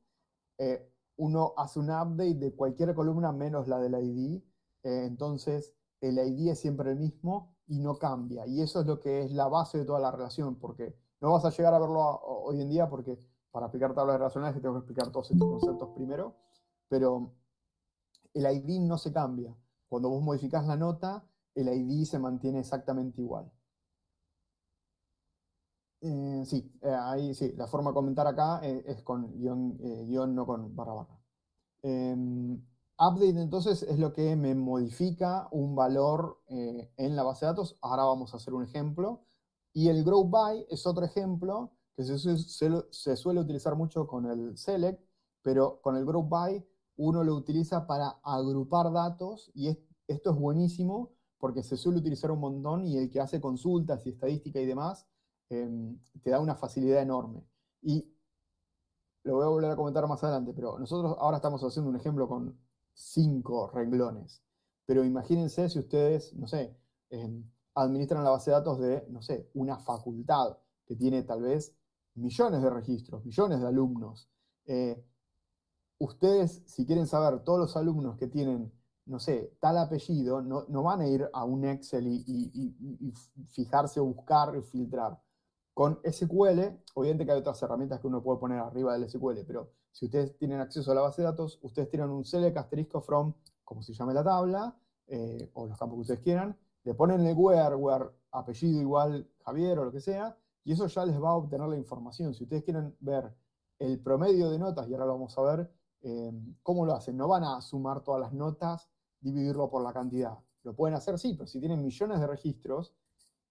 uno hace un update de cualquier columna menos la del ID, entonces el ID es siempre el mismo y no cambia. Y eso es lo que es la base de toda la relación, porque no vas a llegar a verlo hoy en día, porque para explicar tablas relacionales tengo que explicar todos estos conceptos primero, pero el ID no se cambia. Cuando vos modificás la nota, el ID se mantiene exactamente igual. Sí, ahí sí, la forma de comentar acá es con guión, no con barra barra. Update entonces es lo que me modifica un valor en la base de datos. Ahora vamos a hacer un ejemplo. Y el group by es otro ejemplo que se suele utilizar mucho con el select, pero con el group by uno lo utiliza para agrupar datos, y esto es buenísimo porque se suele utilizar un montón, y el que hace consultas y estadística y demás te da una facilidad enorme. Y lo voy a volver a comentar más adelante, pero nosotros ahora estamos haciendo un ejemplo con 5 renglones. Pero imagínense si ustedes, no sé, administran la base de datos de, no sé, una facultad que tiene tal vez millones de registros, millones de alumnos. Eh, Ustedes, si quieren saber todos los alumnos que tienen, no sé, tal apellido, no van a ir a un Excel y fijarse o buscar y filtrar. Con SQL, obviamente que hay otras herramientas que uno puede poner arriba del SQL, pero si ustedes tienen acceso a la base de datos, ustedes tienen un select asterisco from, como se llame la tabla, o los campos que ustedes quieran, le ponen el where apellido igual Javier o lo que sea, y eso ya les va a obtener la información. Si ustedes quieren ver el promedio de notas, y ahora lo vamos a ver, ¿cómo lo hacen? No van a sumar todas las notas, dividirlo por la cantidad. Lo pueden hacer, sí, pero si tienen millones de registros,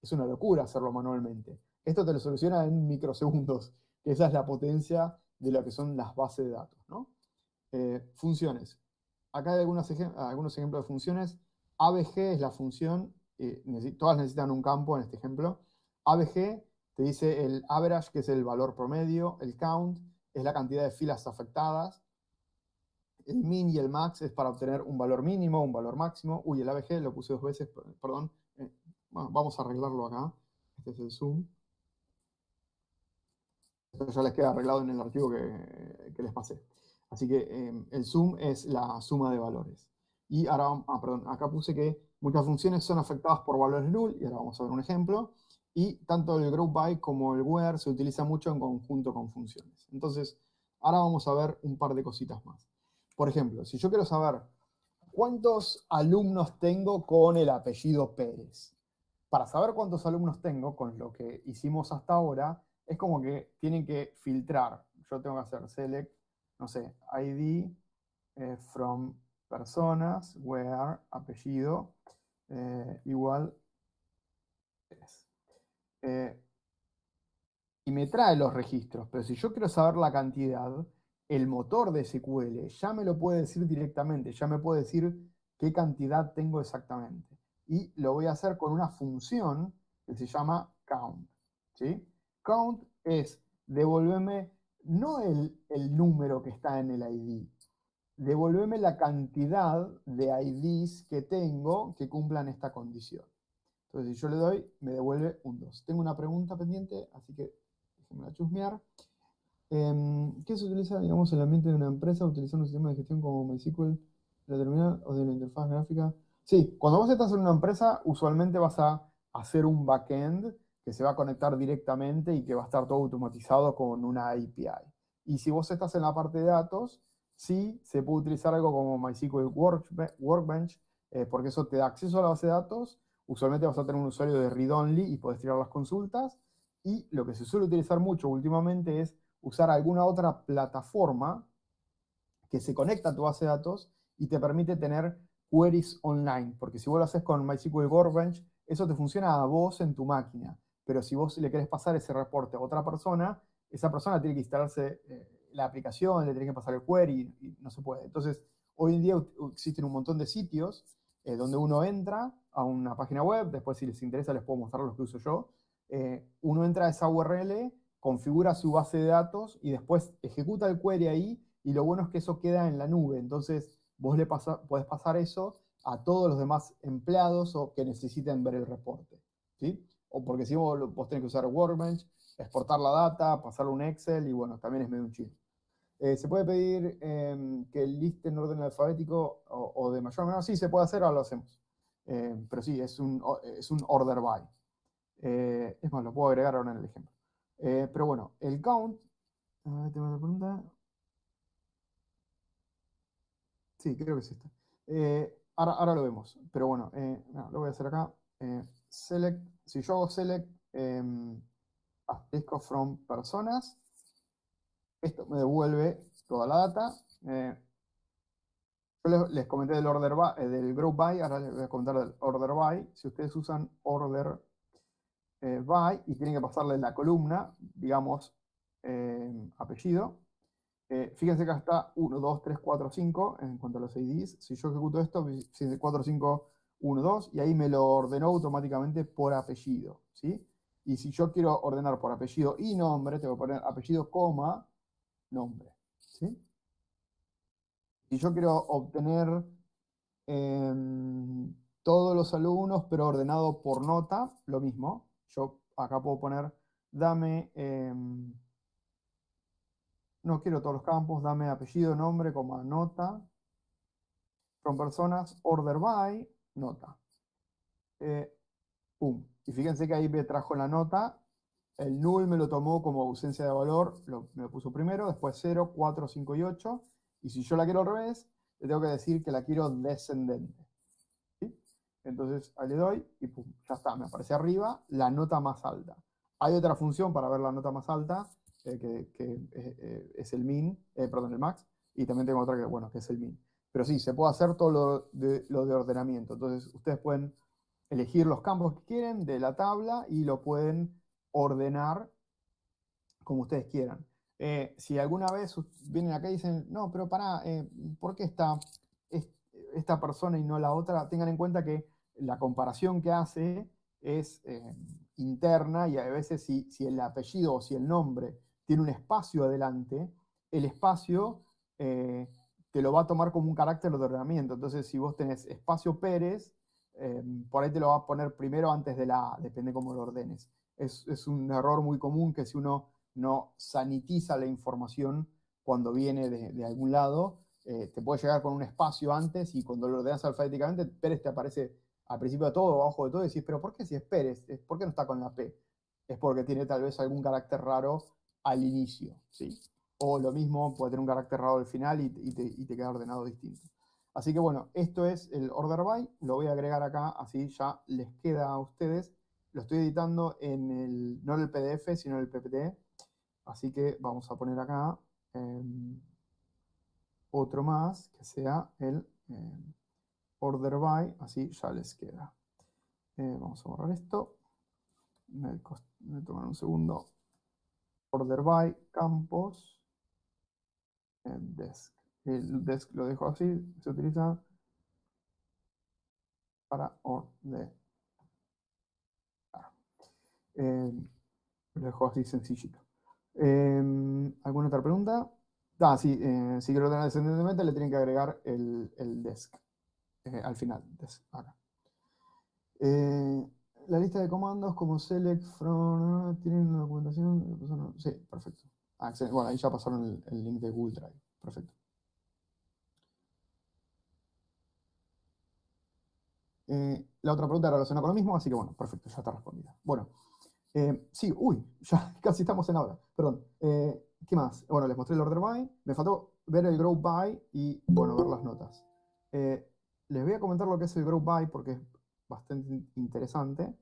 es una locura hacerlo manualmente. Esto te lo soluciona en microsegundos, que esa es la potencia de lo que son las bases de datos, ¿no? Funciones. Acá hay algunos ejemplos de funciones. ABG es la función, todas necesitan un campo en este ejemplo. ABG te dice el average, que es el valor promedio. El count es la cantidad de filas afectadas. El min y el max es para obtener un valor mínimo, un valor máximo. Uy, el ABG lo puse 2 veces, perdón. Bueno, vamos a arreglarlo acá. Este es el zoom. Esto ya les queda arreglado en el archivo que les pasé. Así que el zoom es la suma de valores. Y ahora, perdón, acá puse que muchas funciones son afectadas por valores null, y ahora vamos a ver un ejemplo. Y tanto el group by como el where se utiliza mucho en conjunto con funciones. Entonces, ahora vamos a ver un par de cositas más. Por ejemplo, si yo quiero saber cuántos alumnos tengo con el apellido Pérez, para saber cuántos alumnos tengo con lo que hicimos hasta ahora, es como que tienen que filtrar. Yo tengo que hacer select, no sé, ID from personas, where, apellido, igual es. Y me trae los registros, pero si yo quiero saber la cantidad, el motor de SQL ya me lo puede decir directamente, ya me puede decir qué cantidad tengo exactamente. Y lo voy a hacer con una función que se llama count. ¿Sí? Count es devolverme no el número que está en el ID. Devolveme la cantidad de IDs que tengo que cumplan esta condición. Entonces, si yo le doy, me devuelve un 2. Tengo una pregunta pendiente, así que déjenme chusmear. ¿Qué se utiliza, digamos, en el ambiente de una empresa utilizando un sistema de gestión como MySQL, de la terminal o de la interfaz gráfica? Sí, cuando vos estás en una empresa, usualmente vas a hacer un backend que se va a conectar directamente y que va a estar todo automatizado con una API. Y si vos estás en la parte de datos, sí se puede utilizar algo como MySQL Workbench, porque eso te da acceso a la base de datos. Usualmente vas a tener un usuario de read-only y podés tirar las consultas. Y lo que se suele utilizar mucho últimamente es usar alguna otra plataforma que se conecta a tu base de datos y te permite tener queries online. Porque si vos lo haces con MySQL Workbench, eso te funciona a vos en tu máquina. Pero si vos le querés pasar ese reporte a otra persona, esa persona tiene que instalarse la aplicación, le tiene que pasar el query y no se puede. Entonces, hoy en día existen un montón de sitios donde uno entra a una página web, después si les interesa les puedo mostrar los que uso yo. Uno entra a esa URL, configura su base de datos y después ejecuta el query ahí y lo bueno es que eso queda en la nube. Entonces vos podés pasar eso a todos los demás empleados o que necesiten ver el reporte. ¿Sí? O porque si vos tenés que usar Workbench, exportar la data, pasarlo a un Excel y bueno, también es medio un chino. ¿Se puede pedir que liste en orden alfabético o de mayor a menor? Sí, se puede hacer, ahora lo hacemos. Pero sí, es un order by. Es más, lo puedo agregar ahora en el ejemplo. Pero bueno, el count. Tengo una pregunta. Sí, creo que es esta. Ahora lo vemos. Pero bueno, no, lo voy a hacer acá. Select. Si yo hago select asterisco from personas, esto me devuelve toda la data. Yo les comenté del order by, del group by, ahora les voy a comentar del order by. Si ustedes usan order by y tienen que pasarle la columna, digamos, apellido. Fíjense que acá está 1, 2, 3, 4, 5 en cuanto a los IDs. Si yo ejecuto esto, dice 4, 5, 1, 2, y ahí me lo ordenó automáticamente por apellido. ¿Sí? Y si yo quiero ordenar por apellido y nombre, tengo que poner apellido, coma, nombre. ¿Sí? Si yo quiero obtener todos los alumnos, pero ordenado por nota, lo mismo. Yo acá puedo poner, dame, no quiero todos los campos, dame apellido, nombre, coma, nota, from personas, order by, nota. Eh, pum. Y fíjense que ahí me trajo la nota, el null me lo tomó como ausencia de valor, me lo puso primero, después 0, 4, 5 y 8. Y si yo la quiero al revés, le tengo que decir que la quiero descendente. ¿Sí? Entonces ahí le doy y pum, ya está, me aparece arriba la nota más alta. Hay otra función para ver la nota más alta, que es el min, perdón, el max, y también tengo otra que, bueno, que es el min. Pero sí, se puede hacer todo lo de ordenamiento. Entonces ustedes pueden elegir los campos que quieren de la tabla y lo pueden ordenar como ustedes quieran. Si alguna vez vienen acá y dicen, no, pero pará, ¿por qué esta persona y no la otra? Tengan en cuenta que la comparación que hace es interna y a veces si el apellido o si el nombre tiene un espacio adelante, el espacio te lo va a tomar como un carácter de ordenamiento. Entonces, si vos tenés espacio Pérez, por ahí te lo va a poner primero antes de la A, depende cómo lo ordenes. Es un error muy común que si uno no sanitiza la información cuando viene de algún lado, te puede llegar con un espacio antes y cuando lo ordenas alfabéticamente, Pérez te aparece al principio de todo, abajo de todo, y decís, pero ¿por qué si es Pérez? ¿Por qué no está con la P? Es porque tiene tal vez algún carácter raro al inicio, ¿sí? O lo mismo, puede tener un carácter raro al final y te queda ordenado distinto. Así que bueno, esto es el order by, lo voy a agregar acá, así ya les queda a ustedes. Lo estoy editando no en el PDF, sino en el PPT. Así que vamos a poner acá otro más que sea el order by, así ya les queda. Vamos a borrar esto. Me toman un segundo. Order by, campos, desk. El desk lo dejo así, se utiliza para ordenar. Lo dejo así sencillito. ¿Alguna ¿Alguna otra pregunta? Ah, sí, si quiero tener descendientemente le tienen que agregar el desc al final. Acá. La lista de comandos como select from, ¿tienen una documentación? Sí, perfecto. Ah, bueno, ahí ya pasaron el link de Google Drive. Perfecto. La otra pregunta era relacionada con lo mismo, así que bueno, perfecto, ya está respondida. Bueno, sí, uy, ya casi estamos en la hora. Perdón. ¿Qué más? Bueno, les mostré el order by. Me faltó ver el grow by y, bueno, ver las notas. Les voy a comentar lo que es el grow by porque es bastante interesante.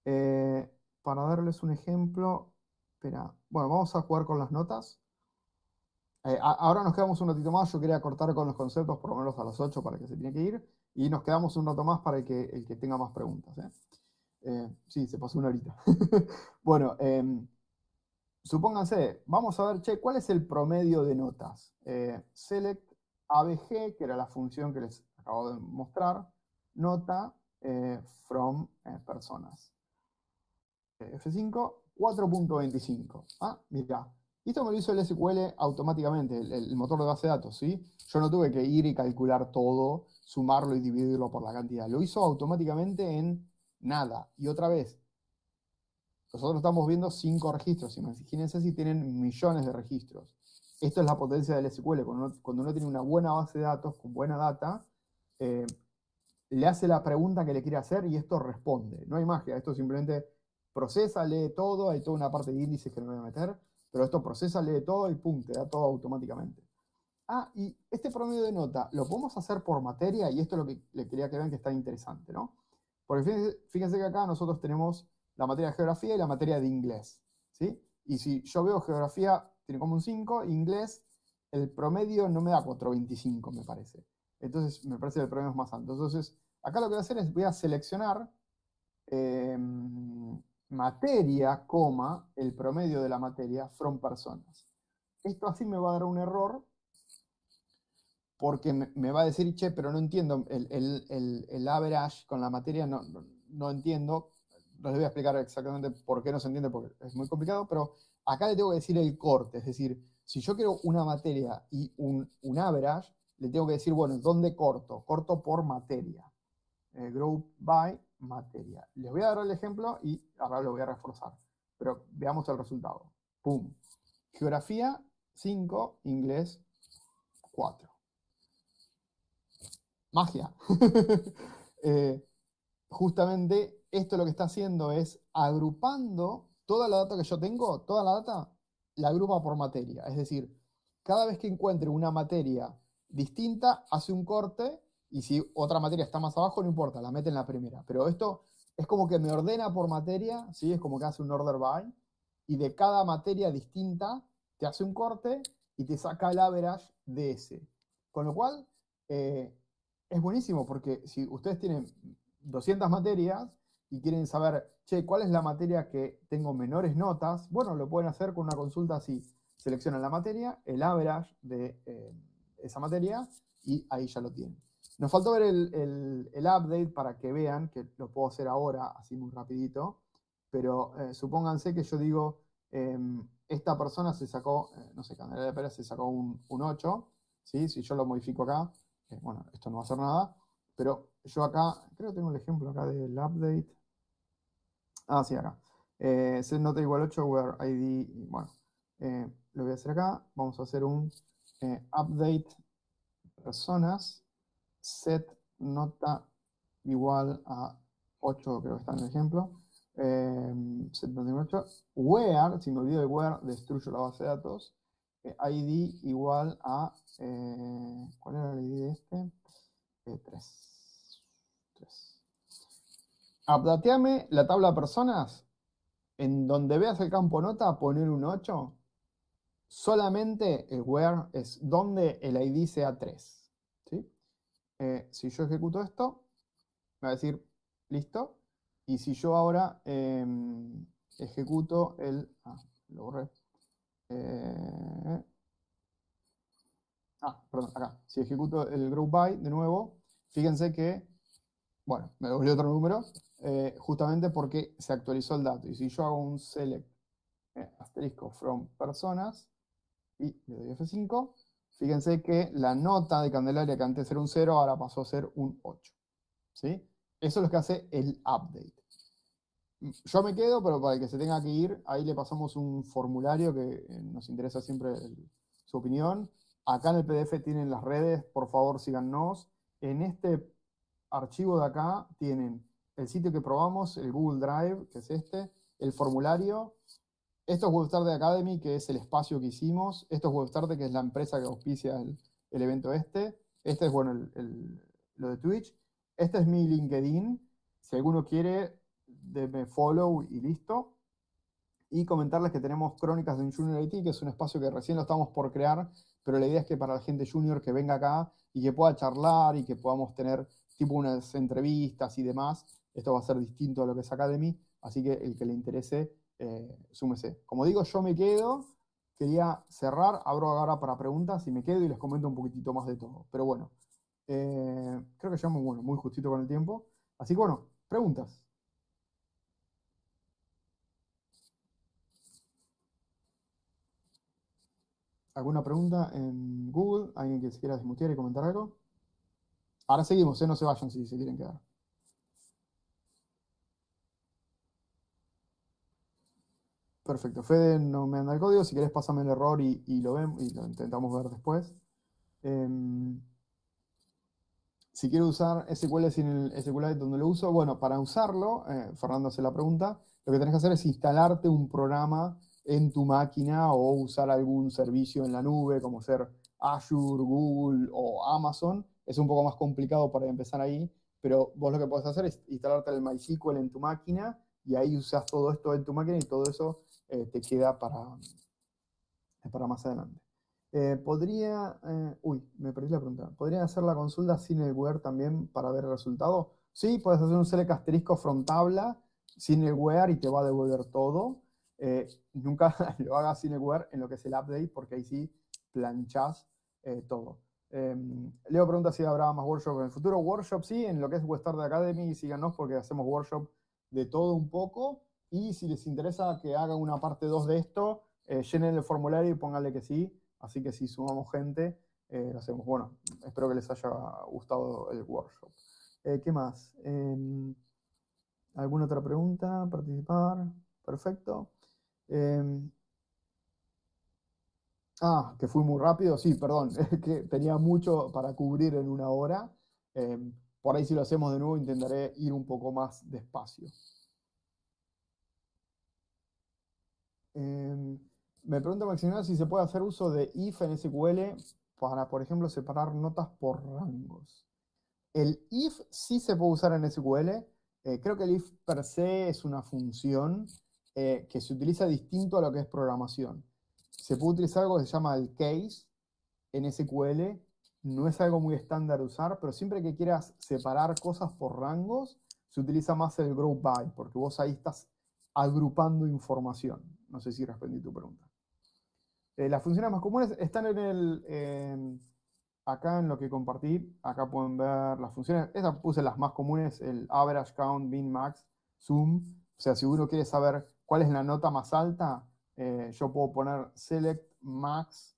Para darles un ejemplo, espera, bueno, vamos a jugar con las notas. Ahora nos quedamos un ratito más, yo quería cortar con los conceptos por lo menos a las 8 para que se tiene que ir, y nos quedamos un rato más para el que tenga más preguntas. Sí, se pasó una horita. Bueno, supónganse, vamos a ver, che, ¿cuál es el promedio de notas? Select ABG, que era la función que les acabo de mostrar, nota from personas. F5, 4.25. Ah, mira. Esto me lo hizo el SQL automáticamente, el motor de base de datos, ¿sí? Yo no tuve que ir y calcular todo, sumarlo y dividirlo por la cantidad. Lo hizo automáticamente en nada. Y otra vez, nosotros estamos viendo 5 registros. Imagínense si tienen millones de registros. Esto es la potencia del SQL. Cuando uno tiene una buena base de datos, con buena data, eh, le hace la pregunta que le quiere hacer y esto responde. No hay magia, esto simplemente procesa, lee todo, hay toda una parte de índices que no me voy a meter, pero esto procesa, lee todo y pum, te da todo automáticamente. Ah, y este promedio de nota lo podemos hacer por materia y esto es lo que le quería que vean que está interesante, ¿no? Porque fíjense que acá nosotros tenemos la materia de geografía y la materia de inglés, ¿sí? Y si yo veo geografía, tiene como un 5, inglés, el promedio no me da 4.25, me parece. Entonces, me parece que el promedio es más alto. Entonces, acá lo que voy a hacer es, voy a seleccionar eh, materia, coma, el promedio de la materia from personas. Esto así me va a dar un error porque me va a decir, che, pero no entiendo el average con la materia, no entiendo. No les voy a explicar exactamente por qué no se entiende, porque es muy complicado, pero acá le tengo que decir el corte, es decir, si yo quiero una materia y un average, le tengo que decir, bueno, ¿dónde corto? Corto por materia. Group by materia. Les voy a dar el ejemplo y ahora lo voy a reforzar, pero veamos el resultado. Pum. Geografía 5, inglés 4. Magia. Justamente esto lo que está haciendo es agrupando toda la data que yo tengo, toda la data, la agrupa por materia. Es decir, cada vez que encuentre una materia distinta, hace un corte y si otra materia está más abajo, no importa, la mete en la primera. Pero esto es como que me ordena por materia, ¿sí? Es como que hace un order by y de cada materia distinta te hace un corte y te saca el average de ese. Con lo cual, es buenísimo porque si ustedes tienen 200 materias y quieren saber, che, ¿cuál es la materia que tengo menores notas? Bueno, lo pueden hacer con una consulta así. Seleccionan la materia, el average de esa materia y ahí ya lo tienen. Nos faltó ver el update para que vean, que lo puedo hacer ahora, así muy rapidito, pero supónganse que yo digo, esta persona se sacó, no sé, Candelaria Pérez se sacó un 8, ¿sí? Si yo lo modifico acá, bueno, esto no va a hacer nada, pero yo acá, creo que tengo el ejemplo acá del update. Ah, sí, acá. Set nota igual 8, where ID, bueno, lo voy a hacer acá. Vamos a hacer un update personas, set nota igual a 8, creo que está en el ejemplo. Set nota igual a 8, where, si me olvido de where, destruyo la base de datos. ID igual a, ¿cuál era el ID de este? 3. Updateame la tabla de personas. En donde veas el campo nota, poner un 8. Solamente el where es donde el ID sea 3. ¿Sí? Si yo ejecuto esto, me va a decir listo. Y si yo ahora ejecuto el. Lo borré. Perdón, acá. Si ejecuto el group by de nuevo, fíjense que, bueno, me devolvió otro número, justamente porque se actualizó el dato. Y si yo hago un select asterisco from personas, y le doy F5. Fíjense que la nota de Candelaria, que antes era un 0, ahora pasó a ser un 8. ¿Sí? Eso es lo que hace el update. Yo me quedo, pero para el que se tenga que ir, ahí le pasamos un formulario que nos interesa siempre su opinión. Acá en el PDF tienen las redes, por favor síganos. En este archivo de acá tienen el sitio que probamos, el Google Drive, que es este, el formulario. Esto es WebStarter Academy, que es el espacio que hicimos. Esto es WebStarter, que es la empresa que auspicia el evento este. Este es, bueno, lo de Twitch. Este es mi LinkedIn. Si alguno quiere, denme follow y listo. Y comentarles que tenemos Crónicas de un Junior IT, que es un espacio que recién lo estamos por crear, pero la idea es que para la gente junior que venga acá y que pueda charlar y que podamos tener tipo unas entrevistas y demás, esto va a ser distinto a lo que es Academy, así que el que le interese, súmese. Como digo, yo me quedo, quería cerrar, abro ahora para preguntas y me quedo y les comento un poquitito más de todo. Pero bueno, creo que llevamos, bueno, muy justito con el tiempo. Así que bueno, preguntas. ¿Alguna pregunta en Google? ¿Alguien que se quiera desmutear y comentar algo? Ahora seguimos, no se vayan si se quieren quedar. Perfecto. Fede no me anda el código. Si querés, pásame el error y lo vemos y lo intentamos ver después. Si quiero usar SQL sin el SQLite donde lo uso, bueno, para usarlo, Fernando hace la pregunta, lo que tenés que hacer es instalarte un programa en tu máquina o usar algún servicio en la nube, como ser Azure, Google o Amazon. Es un poco más complicado para empezar ahí, pero vos lo que podés hacer es instalarte el MySQL en tu máquina y ahí usas todo esto en tu máquina y todo eso te queda para más adelante. Me perdí la pregunta. ¿Podría hacer la consulta sin el where también para ver el resultado? Sí, puedes hacer un select asterisco from tabla sin el where y te va a devolver todo. Nunca lo hagas sin el where en lo que es el update, porque ahí sí planchás todo. Leo pregunta si habrá más workshop en el futuro. Workshop sí, en lo que es Westard Academy, síganos porque hacemos workshop de todo un poco. Y si les interesa que haga una parte 2 de esto, llenen el formulario y pónganle que sí. Así que si sumamos gente, lo hacemos. Bueno, espero que les haya gustado el workshop. ¿Qué más? ¿Alguna otra pregunta? ¿Participar? Perfecto. Que fui muy rápido. Sí, perdón, es que tenía mucho para cubrir en una hora. Eh, por ahí si lo hacemos de nuevo intentaré ir un poco más despacio. Me pregunta Maximiliano si se puede hacer uso de if en SQL para, por ejemplo, separar notas por rangos. El if sí se puede usar en SQL. Creo que el if per se es una función que se utiliza distinto a lo que es programación. Se puede utilizar algo que se llama el case en SQL. No es algo muy estándar de usar, pero siempre que quieras separar cosas por rangos, se utiliza más el group by, porque vos ahí estás agrupando información. No sé si respondí tu pregunta. Las funciones más comunes están acá en lo que compartí. Acá pueden ver las funciones. Estas puse las más comunes, el average, count, min, max, zoom. O sea, si uno quiere saber cuál es la nota más alta, yo puedo poner select max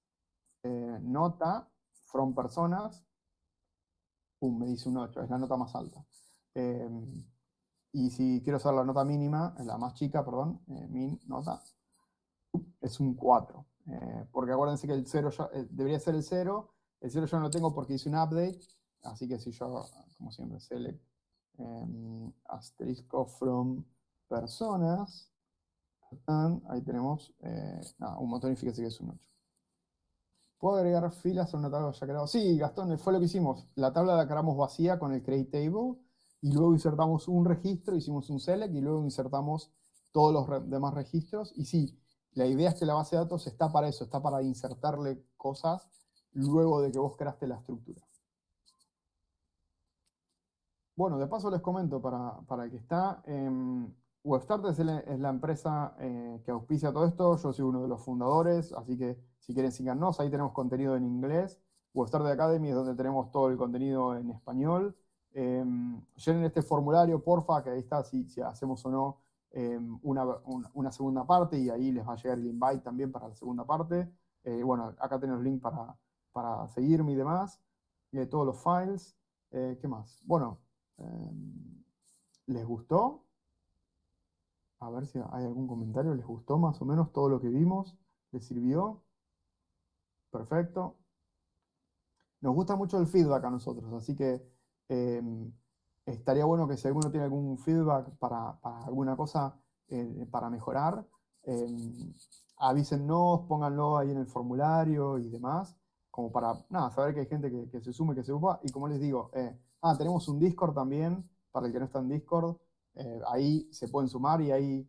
nota from personas. Pum, me dice un 8, es la nota más alta. Y si quiero saber la nota mínima, la más chica, perdón, min nota, es un 4. Porque acuérdense que el 0 debería ser el 0 yo no lo tengo porque hice un update, así que si yo, como siempre, select asterisco from personas, ahí tenemos un montón y fíjense que es un 8. ¿Puedo agregar filas a una tabla ya creada? Sí, Gastón, fue lo que hicimos. La tabla la creamos vacía con el create table y luego insertamos un registro, hicimos un select y luego insertamos todos los demás registros. Y sí, la idea es que la base de datos está para eso, está para insertarle cosas luego de que vos creaste la estructura. Bueno, de paso les comento para el que está. WebStarter es la empresa que auspicia todo esto. Yo soy uno de los fundadores, así que si quieren síganos, ahí tenemos contenido en inglés. WebStarter Academy es donde tenemos todo el contenido en español. Llenen este formulario, porfa, que ahí está si hacemos o no una segunda parte y ahí les va a llegar el invite también para la segunda parte. Bueno, acá tenés los links para seguirme y demás. Todos los files. ¿Qué más? Bueno, ¿les gustó? A ver si hay algún comentario. ¿Les gustó más o menos todo lo que vimos? ¿Les sirvió? Perfecto. Nos gusta mucho el feedback a nosotros, así que eh, estaría bueno que si alguno tiene algún feedback para alguna cosa para mejorar, eh, avísennos, pónganlo ahí en el formulario y demás, como para nada, saber que hay gente que se sume, que se ocupa. Y como les digo, tenemos un Discord también, para el que no está en Discord, ahí se pueden sumar y hay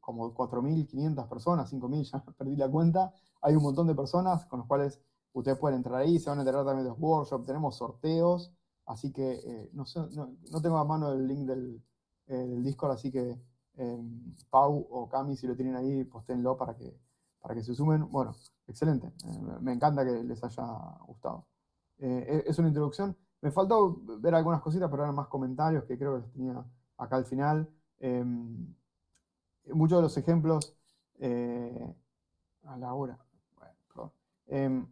como 4.500 personas, 5.000, ya perdí la cuenta. Hay un montón de personas con los cuales ustedes pueden entrar ahí, se van a enterar también de los workshops, tenemos sorteos, así que no, sé, no tengo a mano el link del Discord, así que Pau o Cami, si lo tienen ahí, posténlo para que se sumen. Bueno, excelente, me encanta que les haya gustado. Es una introducción. Me faltó ver algunas cositas, pero eran más comentarios que creo que los tenía acá al final. Muchos de los ejemplos a la hora. Bueno, perdón.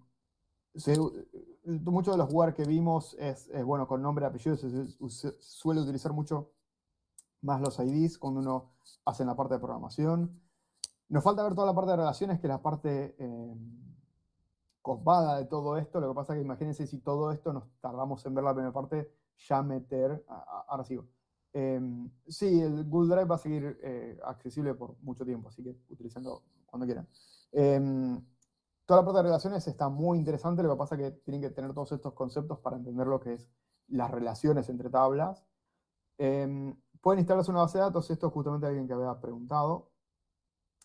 Muchos de los lugares que vimos es, bueno, con nombre y apellido. Se suele utilizar mucho más los IDs cuando uno hace en la parte de programación. Nos falta ver toda la parte de relaciones, que es la parte copada de todo esto. Lo que pasa es que imagínense si todo esto nos tardamos en ver la primera parte, ya meter. Ahora sigo. Sí, el Google Drive va a seguir accesible por mucho tiempo, así que utilizando cuando quieran. Toda la parte de relaciones está muy interesante, lo que pasa es que tienen que tener todos estos conceptos para entender lo que es las relaciones entre tablas. Pueden instalarse una base de datos, esto es justamente alguien que había preguntado.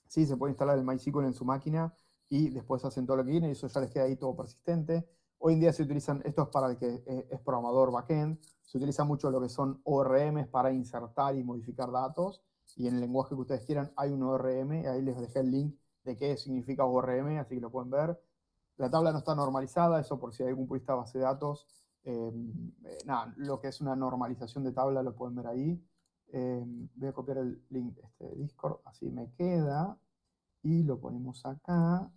Sí, se puede instalar el MySQL en su máquina y después hacen todo lo que quieren y eso ya les queda ahí todo persistente. Hoy en día se utilizan, esto es para el que es programador backend, se utiliza mucho lo que son ORMs para insertar y modificar datos, y en el lenguaje que ustedes quieran hay un ORM, ahí les dejé el link de qué significa ORM, así que lo pueden ver. La tabla no está normalizada, eso por si hay algún purista de base de datos. Nada, lo que es una normalización de tabla lo pueden ver ahí. Voy a copiar el link de Discord, así me queda. Y lo ponemos acá.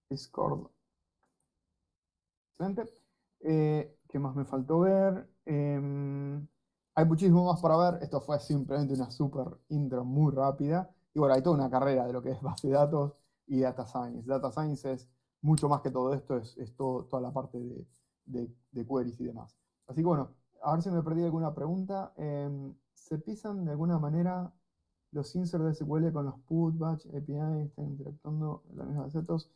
Discord. Excelente. ¿Qué más me faltó ver? Hay muchísimo más para ver. Esto fue simplemente una super intro muy rápida. Y bueno, hay toda una carrera de lo que es base de datos y data science. Data science es mucho más que todo esto, es toda la parte de queries y demás. Así que bueno, a ver si me perdí alguna pregunta. ¿Se pisan de alguna manera los inserts de SQL con los put, batch, API? ¿Están interactuando en la misma base de datos?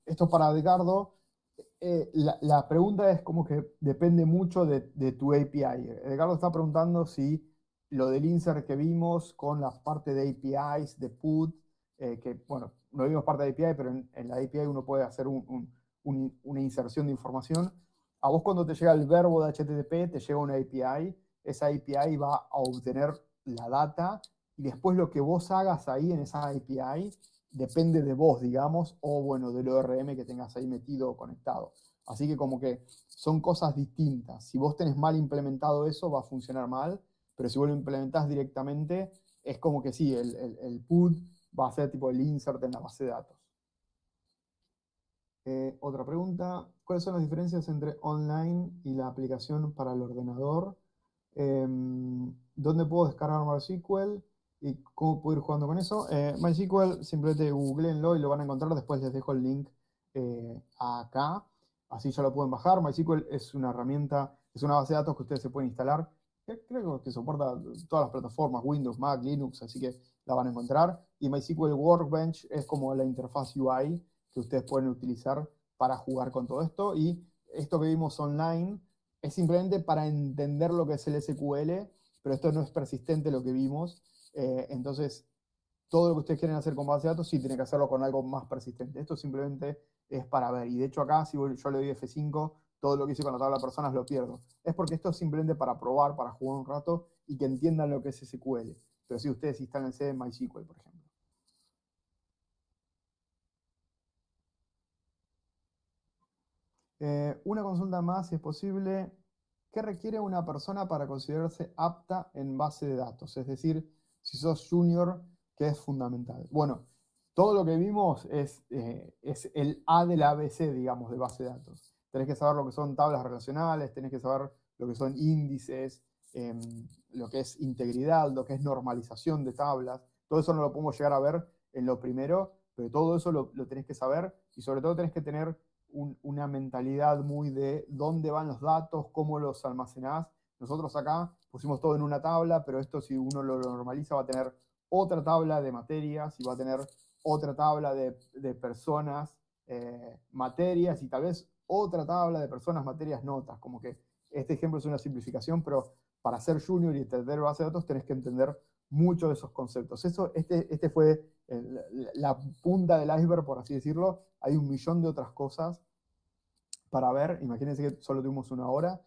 Esto es para Edgardo. La pregunta es como que depende mucho de tu API. Edgardo está preguntando si lo del insert que vimos con la parte de APIs, de put, que bueno, no vimos parte de API, pero en la API uno puede hacer una inserción de información. A vos cuando te llega el verbo de HTTP, te llega una API, esa API va a obtener la data y después lo que vos hagas ahí en esa API depende de vos, digamos, o bueno, del ORM que tengas ahí metido o conectado. Así que como que son cosas distintas. Si vos tenés mal implementado eso, va a funcionar mal, pero si vos lo implementás directamente, es como que sí, el put va a ser tipo el insert en la base de datos. Otra pregunta, ¿cuáles son las diferencias entre online y la aplicación para el ordenador? ¿Dónde puedo descargar MySQL? ¿Y cómo puedo ir jugando con eso? MySQL, simplemente googleenlo y lo van a encontrar. Después les dejo el link acá. Así ya lo pueden bajar. MySQL es una herramienta, es una base de datos que ustedes se pueden instalar. Creo que soporta todas las plataformas, Windows, Mac, Linux, así que la van a encontrar. Y MySQL Workbench es como la interfaz UI que ustedes pueden utilizar para jugar con todo esto. Y esto que vimos online es simplemente para entender lo que es el SQL, pero esto no es persistente lo que vimos. Entonces, todo lo que ustedes quieren hacer con base de datos, sí tienen que hacerlo con algo más persistente. Esto simplemente es para ver. Y de hecho acá, si yo le doy F5, todo lo que hice con la tabla de personas lo pierdo. Es porque esto es simplemente para probar, para jugar un rato y que entiendan lo que es SQL. Pero si ustedes instalan el MySQL, por ejemplo. Una consulta más, si es posible. ¿Qué requiere una persona para considerarse apta en base de datos? Es decir, si sos junior, ¿qué es fundamental? Bueno, todo lo que vimos es el A del ABC, digamos, de base de datos. Tenés que saber lo que son tablas relacionales, tenés que saber lo que son índices, lo que es integridad, lo que es normalización de tablas. Todo eso no lo podemos llegar a ver en lo primero, pero todo eso lo tenés que saber y sobre todo tenés que tener una mentalidad muy de dónde van los datos, cómo los almacenás. Nosotros acá pusimos todo en una tabla, pero esto si uno lo normaliza va a tener otra tabla de materias y va a tener otra tabla de personas, materias y tal vez otra tabla de personas, materias, notas. Como que este ejemplo es una simplificación, pero para ser junior y entender base de datos tenés que entender mucho de esos conceptos. Este fue la punta del iceberg, por así decirlo. Hay un millón de otras cosas para ver. Imagínense que solo tuvimos una hora.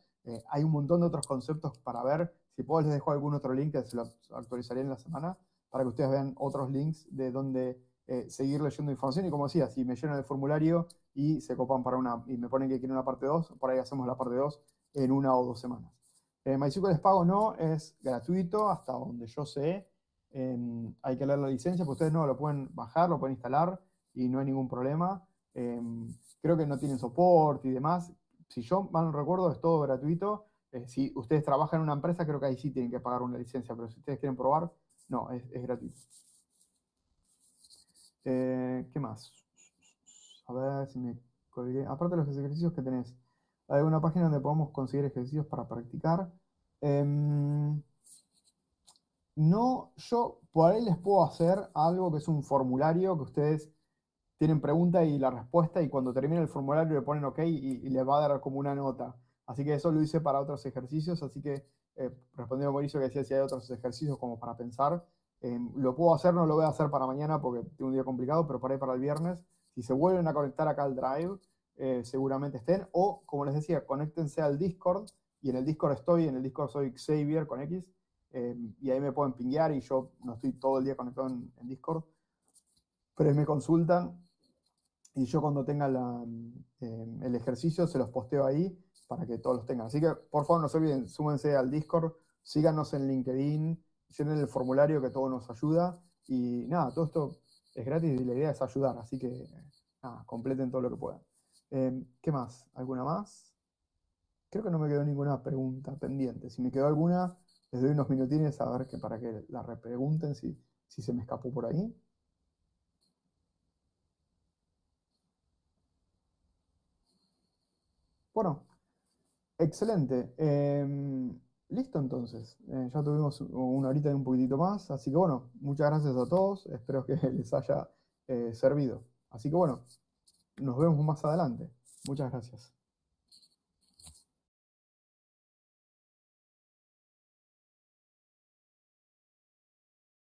Hay un montón de otros conceptos para ver. Si puedo les dejo algún otro link que se lo actualizaré en la semana para que ustedes vean otros links de donde seguir leyendo información. Y como decía, si me llenan el formulario y se copan y me ponen que quieren una parte 2, por ahí hacemos la parte 2 en 1 o 2 semanas. MySQL es pago, no, es gratuito hasta donde yo sé. Hay que leer la licencia, pues ustedes no lo pueden bajar, lo pueden instalar y no hay ningún problema. Creo que no tienen soporte y demás. Si yo mal no recuerdo, es todo gratuito. Si ustedes trabajan en una empresa, creo que ahí sí tienen que pagar una licencia, pero si ustedes quieren probar, no, es gratuito. ¿Qué más? A ver si me colgué. Aparte de los ejercicios que tenés, hay una página donde podemos conseguir ejercicios para practicar. No, yo por ahí les puedo hacer algo que es un formulario que ustedes tienen pregunta y la respuesta y cuando termine el formulario le ponen OK y les va a dar como una nota. Así que eso lo hice para otros ejercicios, así que respondiendo a Mauricio que decía si hay otros ejercicios como para pensar, lo puedo hacer, no lo voy a hacer para mañana porque tengo un día complicado, pero por ahí para el viernes, si se vuelven a conectar acá al Drive, seguramente estén, o como les decía, conéctense al Discord, y en el Discord en el Discord soy Xavier con X, y ahí me pueden pinguear y yo no estoy todo el día conectado en Discord, pero me consultan y yo cuando tenga el ejercicio se los posteo ahí para que todos los tengan. Así que por favor no se olviden, súmense al Discord, síganos en LinkedIn, llenen el formulario que todo nos ayuda y nada, todo esto es gratis y la idea es ayudar, así que nada, completen todo lo que puedan. ¿Qué más? ¿Alguna más? Creo que no me quedó ninguna pregunta pendiente. Si me quedó alguna, les doy unos minutines a ver para que la repregunten si se me escapó por ahí. Bueno, excelente. Listo entonces. Ya tuvimos una horita y un poquitito más. Así que bueno, muchas gracias a todos. Espero que les haya servido. Así que bueno, nos vemos más adelante. Muchas gracias.